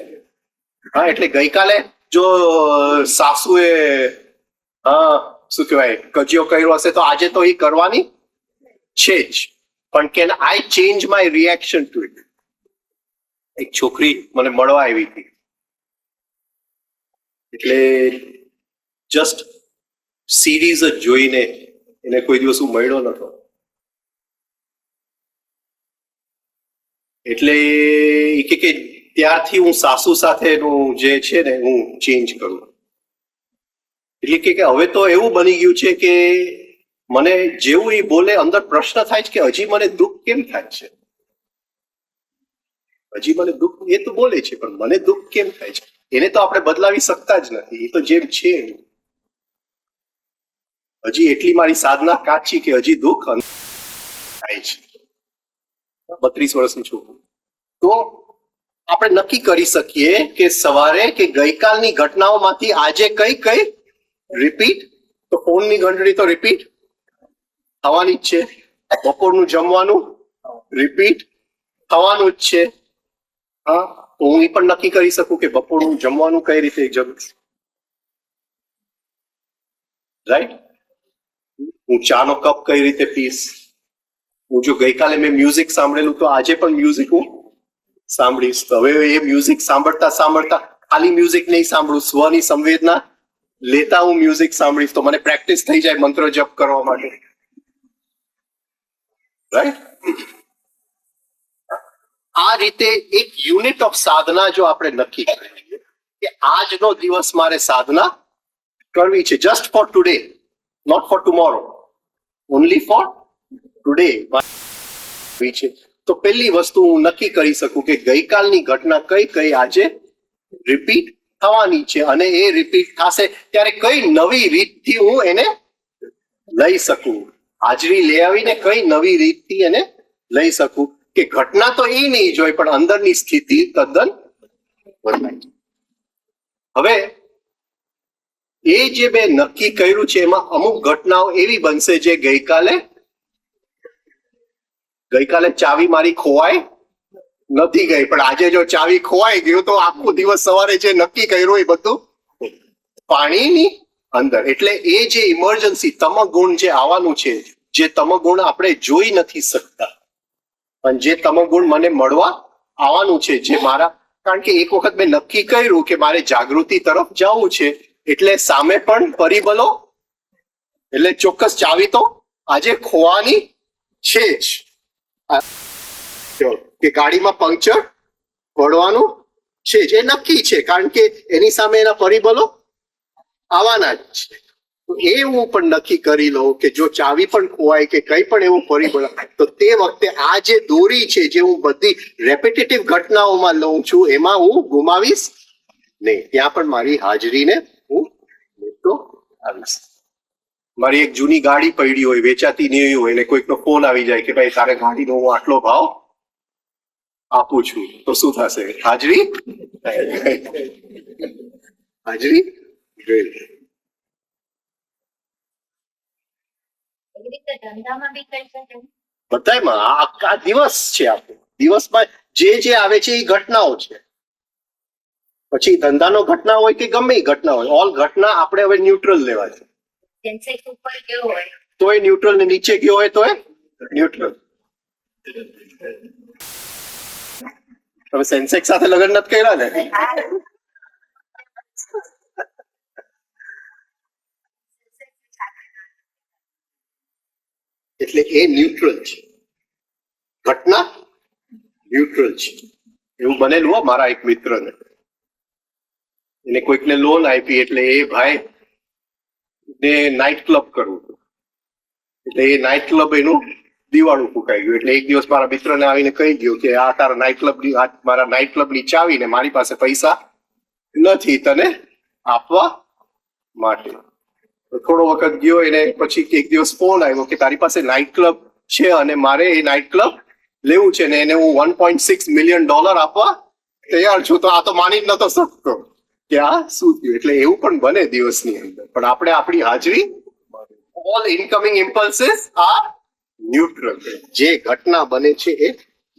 હા, એટલે ગઈકાલે જો સાસુએ શું કહેવાય કજિયો કર્યો હશે તો આજે તો એ કરવાની છે જ. પણ can I change my reaction to it? એક છોકરી મને મળવા આવી હતી, એટલે જસ્ટ સિરીઝ જ જોઈને એને કોઈ દિવસ હું મળ્યો નતો. એટલે એ કે ત્યારથી હું સાસુ સાથેનું જે છે ને હું ચેન્જ કરું. એટલે કે હવે તો એવું બની ગયું છે કે મને જેવું એ બોલે અંદર પ્રશ્ન થાય છે કે હજી મને દુઃખ કેમ થાય છે? હજી મને દુઃખ, એ તો બોલે છે પણ મને દુઃખ કેમ થાય છે? એને તો આપણે બદલાવી શકતા જ નથી. એ તો જેમ છે હજી એટલી મારી સાધના કાચી કે હજી દુઃખ થાય છે. 32 વર્ષનું છોકરું. તો આપણે નક્કી કરી શકીએ કે સવારે કે ગઈકાલની ઘટનાઓમાંથી આજે કઈ રિપીટ. તો ફોનની ઘંટડી તો રિપીટ થવાની જ છે. બપોરનું જમવાનું રિપીટ થવાનું જ છે. હા, તો હું એ પણ નક્કી કરી શકું કે બપોરનું જમવાનું કઈ રીતે જમું. રાઈટ? હું ચાનો કપ કઈ રીતે પીશ? હું જો ગઈકાલે મેં મ્યુઝિક સાંભળેલું તો આજે પણ મ્યુઝિક હું સાંભળીશ. તો હવે એ મ્યુઝિક સાંભળતા સાંભળતા ખાલી મ્યુઝિક નહીં સાંભળું, સ્વની સંવેદના લેતા હું મ્યુઝિક સાંભળીશ તો મને પ્રેક્ટિસ થઈ જાય મંત્ર જપ કરવા માટે. રાઈટ? આ રીતે એક યુનિટ ઓફ સાધના જો આપણે નક્કી કરીએ કે આજનો દિવસ મારે સાધના કરવી છે, just for today, not for tomorrow, only for today છે, તો પહેલી વસ્તુ હું નક્કી કરી શકું કે ગઈકાલની ઘટના કઈ કઈ આજે રિપીટ થવાની છે, અને એ રિપીટ થશે ત્યારે કઈ નવી રીતથી હું એને લઈ શકું, હાજરી લઈ આવીને કઈ નવી રીતથી એને લઈ શકું કે ઘટના તો એ નહીં જોઈ પણ અંદરની સ્થિતિ તદ્દન બદલાય. હવે એ જે મેં નક્કી કર્યું છે એમાં અમુક ઘટનાઓ એવી બનશે જે ગઈકાલે ચાવી મારી ખોવાઈ નથી ગઈ, પણ આજે જો ચાવી ખોવાઈ ગયું તો આખો દિવસ સવારે જે નક્કી કર્યું એ બધું પાણીની અંદર. એટલે એ જે ઇમરજન્સી તમગુણ જે આવવાનું છે, જે તમગુણ આપણે જોઈ નથી શકતા પણ જે તમગુણ મને મળવા આવવાનું છે, જે મારા, કારણ કે એક વખત મેં નક્કી કર્યું કે મારે જાગૃતિ તરફ જવું છે એટલે સામે પણ પરિબળો, એટલે ચોક્કસ ચાવી તો આજે ખોવાની છે જ, કે ગાડીમાં પંક્ચર પડવાનું છે જે નક્કી છે, કારણ કે એની સામે એના પરિબળો આવવાના જ છે. તો એ હું પણ નક્કી કરી લઉં કે જો ચાવી પણ ખોવાય કે કઈ પણ એવું પરિબળ, તો તે વખતે આ જે દોરી છે જે હું બધી રેપિટેટિવ ઘટનાઓમાં લઉં છું એમાં હું ગુમાવીશ નહીં, ત્યાં પણ મારી હાજરીને હું લેતો આવીશ. મારી એક જૂની ગાડી પડી હોય, વેચાતી નહીં હોય, અને કોઈકનો ફોન આવી જાય કે ભાઈ તારે ગાડીનો હું આટલો ભાવ આપું છું, તો શું થશે? હાજરી હાજરી ગઈ. એવી રીતે ધંધામાં બી કરી શકે. બધામાં આ દિવસ છે, આપણો દિવસમાં જે આવે છે એ ઘટનાઓ છે. પછી ધંધાનો ઘટના હોય કે ગમે એ ઘટના હોય, ઓલ ઘટના આપણે હવે ન્યુટ્રલ લેવા છે. સેન્સેક્સ ઉપર કેવો હોય? તો એ ન્યુટ્રલ ને નીચે ગયો હોય તો એ ન્યુટ્રલ. તમે સેન્સેક્સ સાથે લગ્ન નથી કર્યા ને? એટલે એ ન્યુટ્રલ છે, ઘટના ન્યુટ્રલ છે. એવું બનેલું હો મારા એક મિત્રને, એને કોઈકને લોન આપી એટલે એ ભાઈ ને નાઇટ ક્લબ કરવું હતું, એટલે એ નાઇટ ક્લબ એનું દિવાળું ફૂંકાઈ ગયું. એટલે એક દિવસ મારા મિત્રને આવીને કહી ગયું કે આ તારા નાઇટ ક્લબ, મારા નાઇટ ક્લબ ની ચાવી ને મારી પાસે પૈસા નથી તને આપવા માટે. થોડો વખત ગયો, એને પછી એક દિવસ ફોન આવ્યો કે તારી પાસે નાઇટ ક્લબ છે અને મારે એ નાઇટ ક્લબ લેવું છે ને એને હું $1.6 મિલિયન આપવા તૈયાર છું. તો આ તો માની જ નતો શકતો કે આ શું થયું. એટલે એવું પણ બને દિવસની અંદર, પણ આપણે આપણી હાજરી, all incoming impulses R neutral. જે ઘટના બને છે એ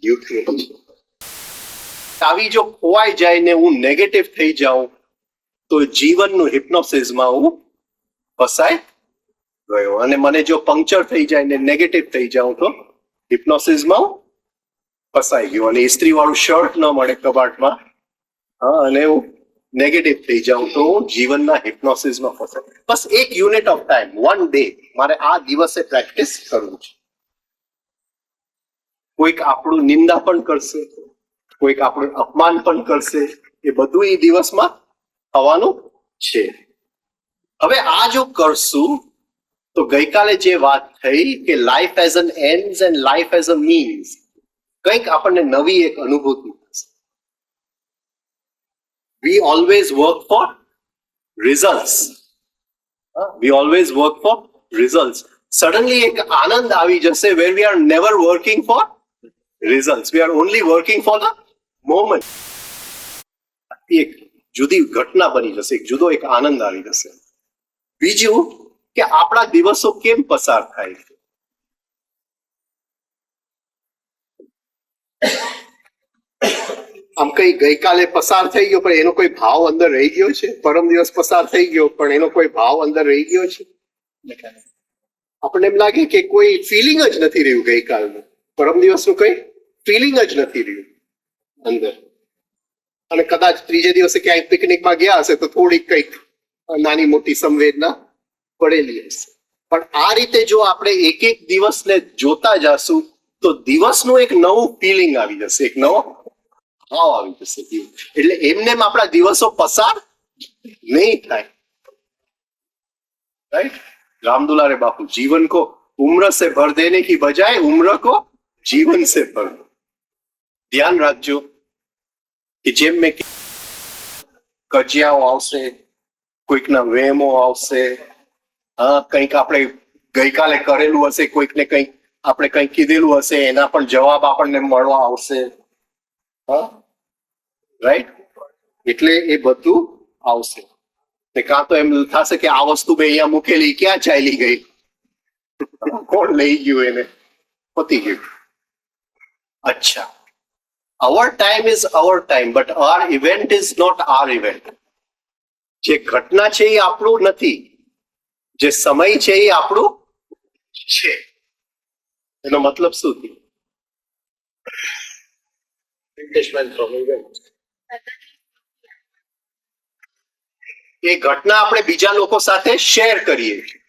ન્યુટ્રલ છે. આવી જો ખોવાઈ જાય ને હું નેગેટિવ થઈ જાઉં તો જીવનનું હિપ્નોસિસમાં હું ફસાઈ ગયો, અને મને જો પંક્ચર થઈ જાય ને નેગેટિવ થઈ જાઉં તો હિપ્નોસિસમાં હું ફસાઈ ગયો, અને ઇસ્ત્રી વાળું શર્ટ ન મળે કબાટમાં, અને હું નેગેટિવ થઈ જાઉં તો હું જીવનના હિપ્નોસિસમાં ફસાય. બસ એક unit of time, one day મારે આ દિવસે પ્રેક્ટિસ કરવું છે. કોઈક આપણું નિંદા પણ કરશે, કોઈક આપણું અપમાન પણ કરશે, એ બધું એ દિવસમાં થવાનું છે. હવે આ જો કરશું તો ગઈકાલે જે વાત થઈ કે life as an ends and life as a means, કંઈક આપણને નવી એક અનુભૂતિ થશે. We always work for results. We always work for results. Suddenly એક આનંદ આવી જશે where we are never working for results. We are only working for the moment. એક જુદી ઘટના બની જશે, એક જુદો એક આનંદ આવી જશે. બીજું કે આપણા દિવસો કેમ પસાર થાય છે. આમ કઈ ગઈકાલે પસાર થઈ ગયો પણ એનો કોઈ ભાવ અંદર રહી ગયો છે, પરમ દિવસ પસાર થઈ ગયો પણ એનો કોઈ ભાવ અંદર રહી ગયો છે, આપણને એમ લાગે કે કોઈ ફિલિંગ જ નથી રહ્યું ગઈકાલનું, પરમ દિવસનું કઈ ફિલિંગ જ નથી રહ્યું અંદર. અને કદાચ ત્રીજે દિવસે ક્યાંય પિકનિકમાં ગયા હશે તો થોડીક કંઈક નાની મોટી સંવેદના પડેલી હશે. પણ આ રીતે જો આપણે એક એક દિવસને જોતા જશું તો દિવસનું એક નવું ફિલિંગ આવી જશે, એક નવો ભાવ આવી જશે. એટલે એમને આપણા દિવસો પસાર નહીં થાય. राइट? राम दुलारे बापू, जीवन को उम्र से भर देने की बजाय उम्र को जीवन से भर दो. ધ્યાન રાખજો કે જેમ મેં કજિયાઓ આવશે, કોઈકના વેમો આવશે, હા કંઈક આપણે ગઈકાલે કરેલું હશે, કોઈકને કંઈક આપણે કંઈક કીધેલું હશે એના પણ જવાબ આપણને મળવા આવશે. હા રાઈટ? એટલે એ બધું આવશે. કાં તો એમ થશે કે આ વસ્તુ મેં અહીંયા મૂકેલી ક્યાં ચાલી ગઈ, કોણ લઈ ગયું, એને પતી ગયું. અચ્છા, our time is our time, but our event is not our event. જે ઘટના છે એ આપણું નથી, જે સમય છે એ આપણું છે. એનો મતલબ શું થયો? Detachment from event. એ ઘટના આપણે બીજા લોકો સાથે શેર કરીએ છીએ.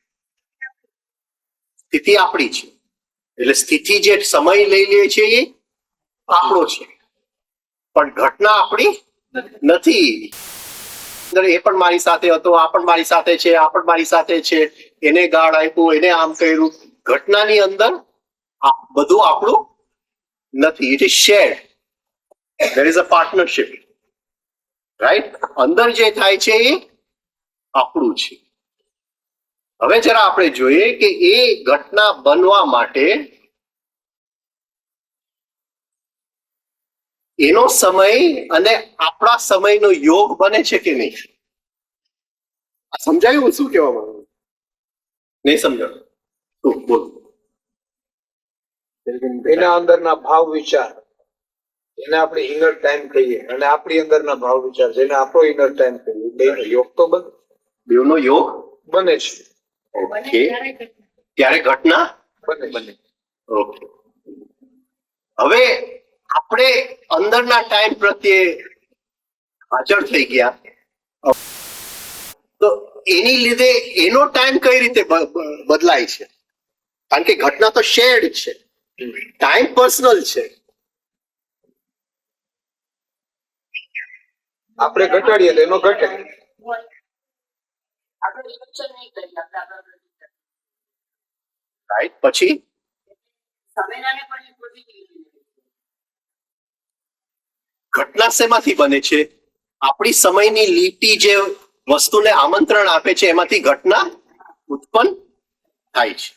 સ્થિતિ આપણી છે, એટલે સ્થિતિ જે સમય લઈ લે છે એ આપણો છે, પણ ઘટના આપણી નથી. એ પણ મારી સાથે હતો, આ પણ મારી સાથે છે, આ પણ મારી સાથે છે, એને ગાળ આપ્યું, એને આમ કર્યું. ઘટનાની અંદર બધું આપણું નથી. It is shared. There is a partnership. Right? અંદર જે થાય છે એ આપણું છે. હવે જરા આપણે જોઈએ કે એ ઘટના બનવા માટે એનો સમય અને આપણા સમયનો યોગ બને છે કે નહીં. સમજાયું શું કહેવા માંગુ? નહીં સમજાયું? શું બોલ? એના અંદરના ભાવ વિચાર એને આપણે ઇનર ટાઈમ કહીએ, અને આપણી અંદરના ભાવ વિચાર જેને આપણો ઇનર ટાઈમ કહીએ, બેનો યોગ તો બેવનો યોગ બને છે. ઓકે, ત્યારે ઘટના બને. ઓકે. હવે આપણે અંદરના ટાઈમ પ્રત્યે હાજર થઈ ગયા, તો એની લીધે એનો ટાઈમ કઈ રીતે બદલાય છે? કારણ કે ઘટના તો શેર્ડ છે, ટાઈમ પર્સનલ છે. આપણે ઘટાડીએ તો એનો ઘટે. આપણે રિડક્શન નહીં કરીએ, આપણે આગળ વધીએ. રાઈટ? પછી સંવેદનાને પણ એ પોઝિટિવ ઘટના શેમાંથી બને છે? આપણી સમયની લીટી જે વસ્તુને આમંત્રણ આપે છે એમાંથી ઘટના ઉત્પન્ન થાય છે.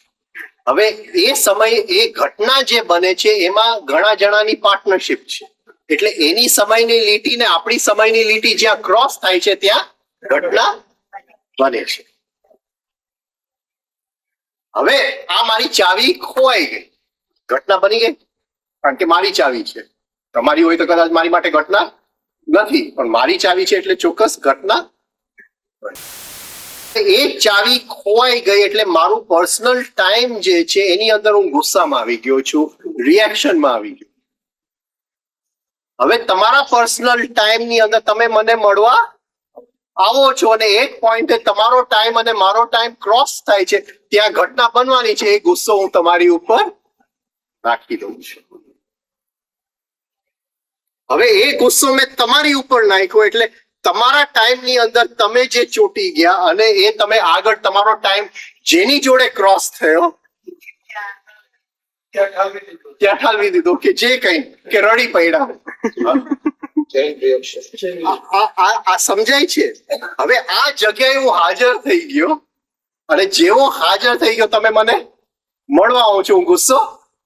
હવે એ સમય, એ ઘટના જે બને છે એમાં ઘણા જણાની પાર્ટનરશિપ છે. એટલે એની સમયની લીટી ને આપણી સમયની લીટી જ્યાં ક્રોસ થાય છે ત્યાં ઘટના બને છે. હવે આ મારી ચાવી ખોવાઈ ગઈ, ઘટના બની ગઈ, કારણ કે મારી ચાવી છે. તમારી હોય તો કદાચ મારી માટે ઘટના નથી, પણ મારી ચાવી છે એટલે ચોક્કસ ઘટના. એ ચાવી ખોવાઈ ગઈ એટલે મારું પર્સનલ ટાઈમ જે છે એની અંદર હું ગુસ્સામાં આવી ગયો છું, રિએક્શનમાં આવી ગયો. હવે તમારા પર્સનલ ટાઈમ ની અંદર તમે મને મળવા આવો છો અને એક પોઈન્ટે તમારો ટાઈમ અને મારો ટાઈમ ક્રોસ થાય છે, ત્યાં ઘટના બનવાની છે. એ ગુસ્સો હું તમારી ઉપર રાખી દઉં છું. હવે એ ગુસ્સો મેં તમારી ઉપર નાખ્યો એટલે તમારા ટાઈમ ની અંદર તમે જે ચોંટી ગયા અને એ તમે આગળ તમારો ટાઈમ જેની જોડે ક્રોસ થયો ત્યાં ઠાલવી દીધો કે જે કઈ કે રડી પડ્યા. આ સમજાય છે? હવે આ જગ્યાએ હું હાજર થઈ ગયો અને જેવો હાજર થઈ ગયો તમે મને મળવા આવો છો, હું ગુસ્સો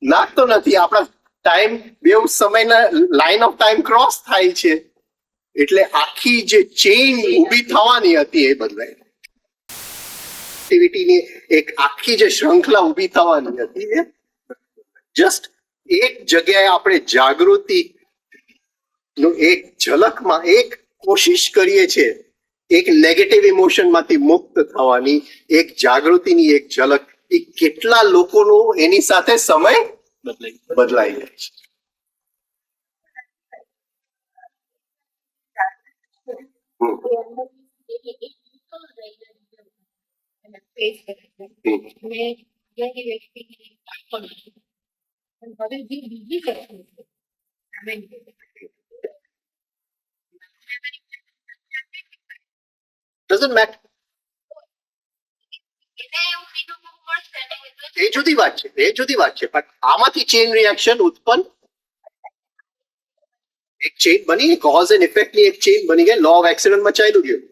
નાખતો નથી. આપણા ટાઈમ બે સમયના લાઈન ઓફ ટાઈમ ક્રોસ થાય છે એટલે આખી જે ચેઇન ઊભી થવાની હતી એ બદલાય. એક્ટિવિટીની એક આખી જે શૃંખલા ઊભી થવાની હતી એ જસ્ટ એક જગ્યાએ આપણે જાગૃતિ નું એક ઝલકમાં એક કોશિશ કરીએ છીએ એક નેગેટિવ ઇમોશન માંથી મુક્ત થવાની એક જાગૃતિની એક ઝલક, એ કેટલા લોકોનો એની સાથે સમય બદલાઈ જાય છે. હમ. Doesn't matter. એ જુદી વાત છે, એ જુદી વાત છે, પણ આમાંથી ચેઇન રિએક્શન ઉત્પન્ન, એક ચેઇન બની, કોઝ એન્ડ ઇફેક્ટ ની એક ચેઇન બની ગઈ, લો ઓફ એક્સિડન્ટ માં ચાલ્યું ગયું.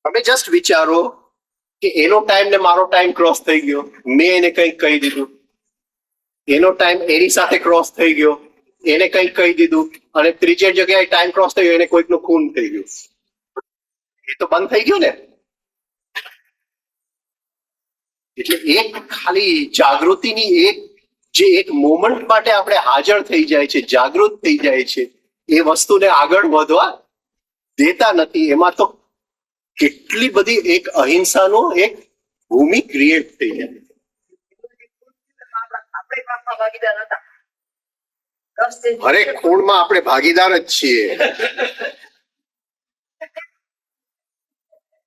તમે જસ્ટ વિચારો કે એનો ટાઈમ ને મારો ટાઈમ ક્રોસ થઈ ગયો, મેં એને કંઈક કહી દીધું, એનો ટાઈમ એની સાથે ક્રોસ થઈ ગયો, એને કંઈક કહી દીધું, અને ત્રીજી જગ્યાએ ટાઈમ ક્રોસ થઈ ગયો, એને કોઈકનું ખૂન થઈ ગયું. એ તો બંધ થઈ ગયું ને. એટલે એક ખાલી જાગૃતિની એક જે એક મોમેન્ટ માટે આપણે હાજર થઈ જાય છે, જાગૃત થઈ જાય છે, એ વસ્તુને આગળ વધવા દેતા નથી. એમાં તો કેટલી બધી એક અહિંસાનો એક ભૂમિ ક્રિએટ થઈ જાય. હરેક ખૂણમાં આપણે ભાગીદાર જ છીએ.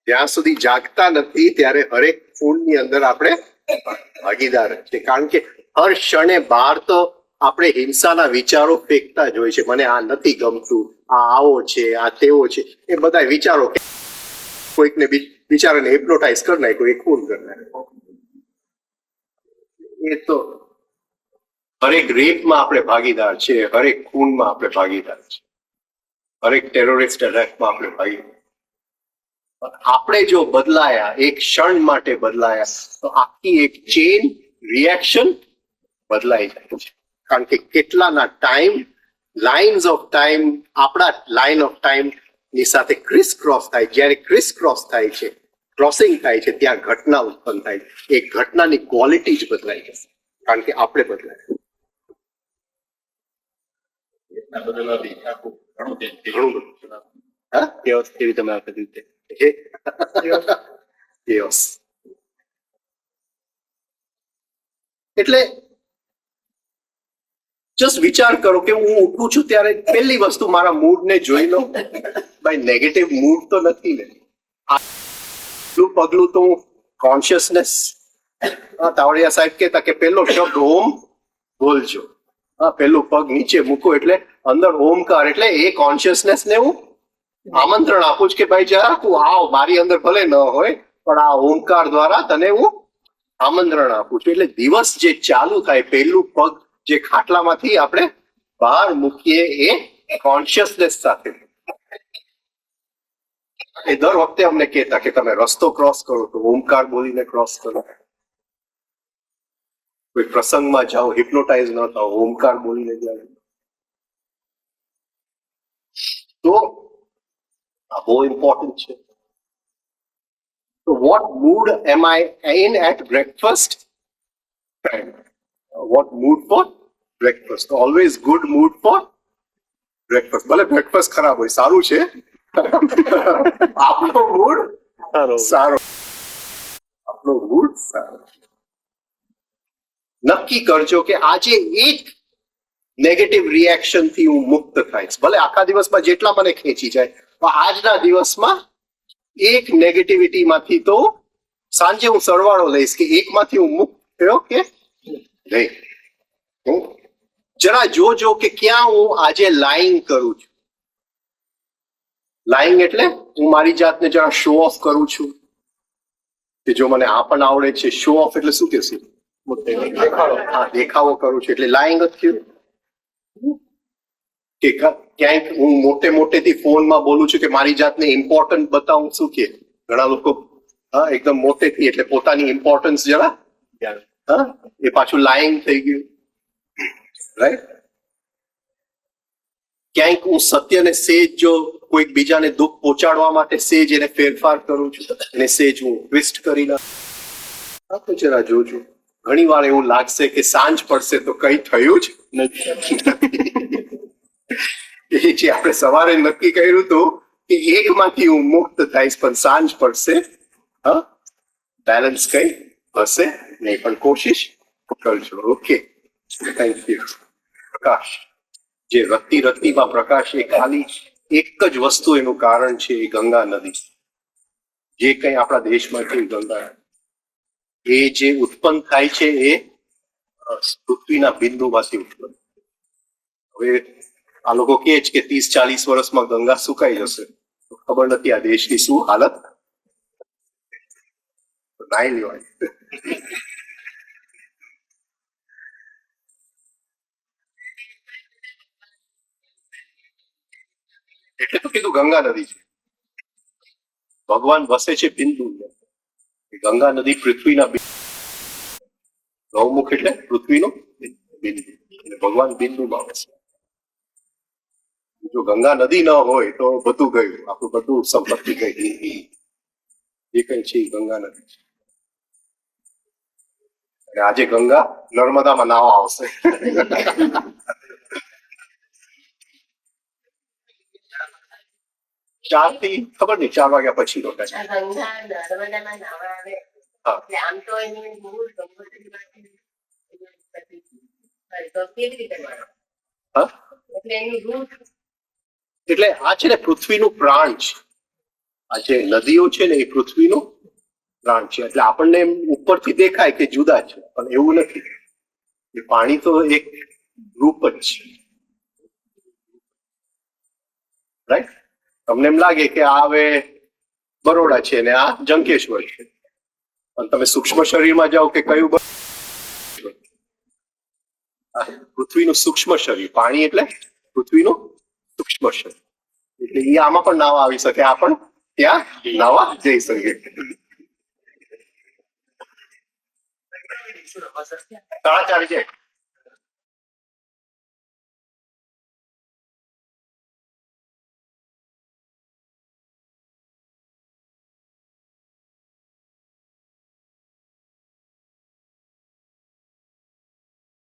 જ્યાં સુધી જાગતા નથી ત્યારે હરેક ખૂણની અંદર આપણે ભાગીદાર જ છીએ. કારણ કે હર ક્ષણે બહાર તો આપણે હિંસાના વિચારો ફેંકતા જ હોય છે. મને આ નથી ગમતું, આ આવો છે, આ તેવો છે, એ બધા વિચારો કોઈકને બિચારાને હિપ્નોટાઇઝ કરી નાખ્યો, એ ખૂન કરી નાખ્યો. એ તો હરેક રેપમાં આપણે ભાગીદાર છે, હરેક ખૂનમાં આપણે ભાગીદાર છે, હરેક ટેરરિસ્ટ એટેકમાં આપણે ભાગીદાર. આપણે જો બદલાયા, એક ક્ષણ માટે બદલાયા, તો આખી એક ચેઇન રિએક્શન બદલાઈ જાય છે. કારણ કે કેટલાના ટાઈમ, લાઇન્સ ઓફ ટાઈમ, આપણા લાઇન ઓફ ટાઈમ ની સાથે ક્રિસ ક્રોસ થાય. જ્યારે ક્રિસ ક્રોસ થાય છે, ક્રોસિંગ થાય છે, ત્યાં ઘટના ઉત્પન્ન થાય છે. એ ઘટનાની ક્વોલિટી જ બદલાઈ જશે, કારણ કે આપણે બદલાય. ઘણું બધું. હા, કેવી તમે આ કરી રીતે એટલે જસ્ટ વિચાર કરો કે હું ઉઠું છું ત્યારે પહેલી વસ્તુ મારા મૂડ ને જોઈ લો. ભાઈ નેગેટિવ મૂડ તો નથી ને. પહેલું પગલું તો કોન્શિયસનેસ. તાવડિયા સાહેબ કહેતા કે પહેલો શબ્દ ઓમ બોલજો. હા, પહેલું પગ નીચે મૂકો એટલે અંદર ઓમકાર, એટલે એ કોન્શિયસનેસ ને હું આમંત્રણ આપું છું કે ભાઈ જરા તું આવ, મારી અંદર ભલે ન હોય પણ આ ઓમકાર દ્વારા તને હું આમંત્રણ આપું છું. એટલે દિવસ જે ચાલુ થાય, પહેલું પગ જે ખાટલામાંથી આપણે બહાર મૂકીએ એ કોન્શિયસનેસ સાથે. એ દર વખતે અમને કહેતા કે તમે રસ્તો ક્રોસ કરો તો ઓમકાર બોલીને ક્રોસ કરો. કોઈ પ્રસંગમાં જાઓ, હિપ્નોટાઇઝ ન થાઓ, ઓમકાર બોલીને જાઓ. તો આ બહુ ઇમ્પોર્ટન્ટ છે. So what mood am I in at breakfast? What mood for breakfast? Always good mood for breakfast. ભલે breakfast ખરાબ હોય, સારું છે. આપણો મૂડ સારો, આપણો મૂડ સારો. નક્કી કરજો કે આજે એક નેગેટિવ રિએક્શન થી હું મુક્ત થઈશ. ભલે આખા દિવસમાં જેટલા મને ખેંચી જાય, પણ આજના દિવસમાં એક નેગેટિવિટી માંથી તો સાંજે હું સરવાળો લઈશ કે એકમાંથી હું મુક્ત થયો કે નહીં. જરા જોજો કે ક્યાં હું આજે લાઈંગ કરું છું. લાઈંગ એટલે હું મારી જાતને જરા શો ઓફ કરું છું કે જો મને આ પણ આવડે છે. શો ઓફ એટલે શું કહેશું? હા, દેખાવો કરું છું એટલે લાઈંગ જ થયું. કે ક્યાંક હું મોટેથી ફોનમાં બોલું છું કે મારી જાતને ઇમ્પોર્ટન્ટ બતાવું. શું કે ઘણા લોકો હા એકદમ મોટેથી એટલે પોતાની ઇમ્પોર્ટન્સ જરા, હા, એ પાછું લાઈંગ થઈ ગયું. રાઈટ. ક્યાંક હું સત્યને સેજ જો કોઈક બીજાને દુઃખ પહોંચાડવા માટે સેજ એને ફેરફાર કરું છું, એને સેજ હું ટ્વિસ્ટ કરી નાખું. તો જરા જોજો. ઘણી વાર એવું લાગશે કે સાંજ પડશે તો કઈ થયું જ નથી. એ જે આપણે સવારે નક્કી કર્યું હતું કે એકમાંથી હું મુક્ત થઈશ પણ સાંજ પડશે, હા, બેલેન્સ કઈ હશે નહીં પણ કોશિશ કરજો. Okay, thank you. પ્રકાશ, જે રત્તી રત્તીમાં પ્રકાશ, એ ખાલી એક જ વસ્તુ એનું કારણ છે, એ ગંગા નદી. જે કંઈ આપણા દેશમાં છે ગંગા, એ જે ઉત્પન્ન થાય છે એ પૃથ્વીના બિંદુમાંથી ઉત્પન્ન. હવે આ લોકો કહે છે કે 30-40 વર્ષમાં ગંગા સુકાઈ જશે. ખબર નથી આ દેશની શું હાલત. નાઈ લેવાય. એટલે તો કીધું ગંગા નદી છે. ભગવાન વસે છે બિંદુ. ગંગા નદી પૃથ્વીના ગૌમુખ એટલે પૃથ્વીનો બિંદુ. એટલે ભગવાન બિંદુમાં વસે. જો ગંગા નદી ન હોય તો બધું ગયું, આપણું બધું સંપત્તિ ગઈ. જે કઈ છે એ ગંગા નદી છે. અને આજે ગંગા નર્મદામાં નાવા આવશે. 4 થી ખબર નહીં 4 વાગ્યા પછી નો ટાઈમ. આ ગંગા નર્મદામાં નાવા આવે હા. એટલે આમ તો એની બહુ જ ગંભીર વાત છે. તો કેવી રીતે મળે? હા, એટલે એની રૂટ એટલે આ છે ને પૃથ્વીનું પ્રાણ છે. આ જે નદીઓ છે ને એ પૃથ્વીનું પ્રાણ છે. એટલે આપણને એમ ઉપરથી દેખાય કે જુદા છે, પણ એવું નથી. એ પાણી તો એક રૂપ જ છે. રાઈટ? તમને એમ લાગે કે આ હવે બરોડા છે ને આ જંકેશ્વર છે, પણ તમે સૂક્ષ્મ શરીરમાં જાઓ કે કયું પૃથ્વીનું સૂક્ષ્મ શરીર. પાણી એટલે પૃથ્વીનું સૂક્ષ્મ શરીર. એટલે એ આમાં પણ નાવા આવી શકે, આ પણ ત્યાં નાવા જઈ શકે. 4:30 જાય.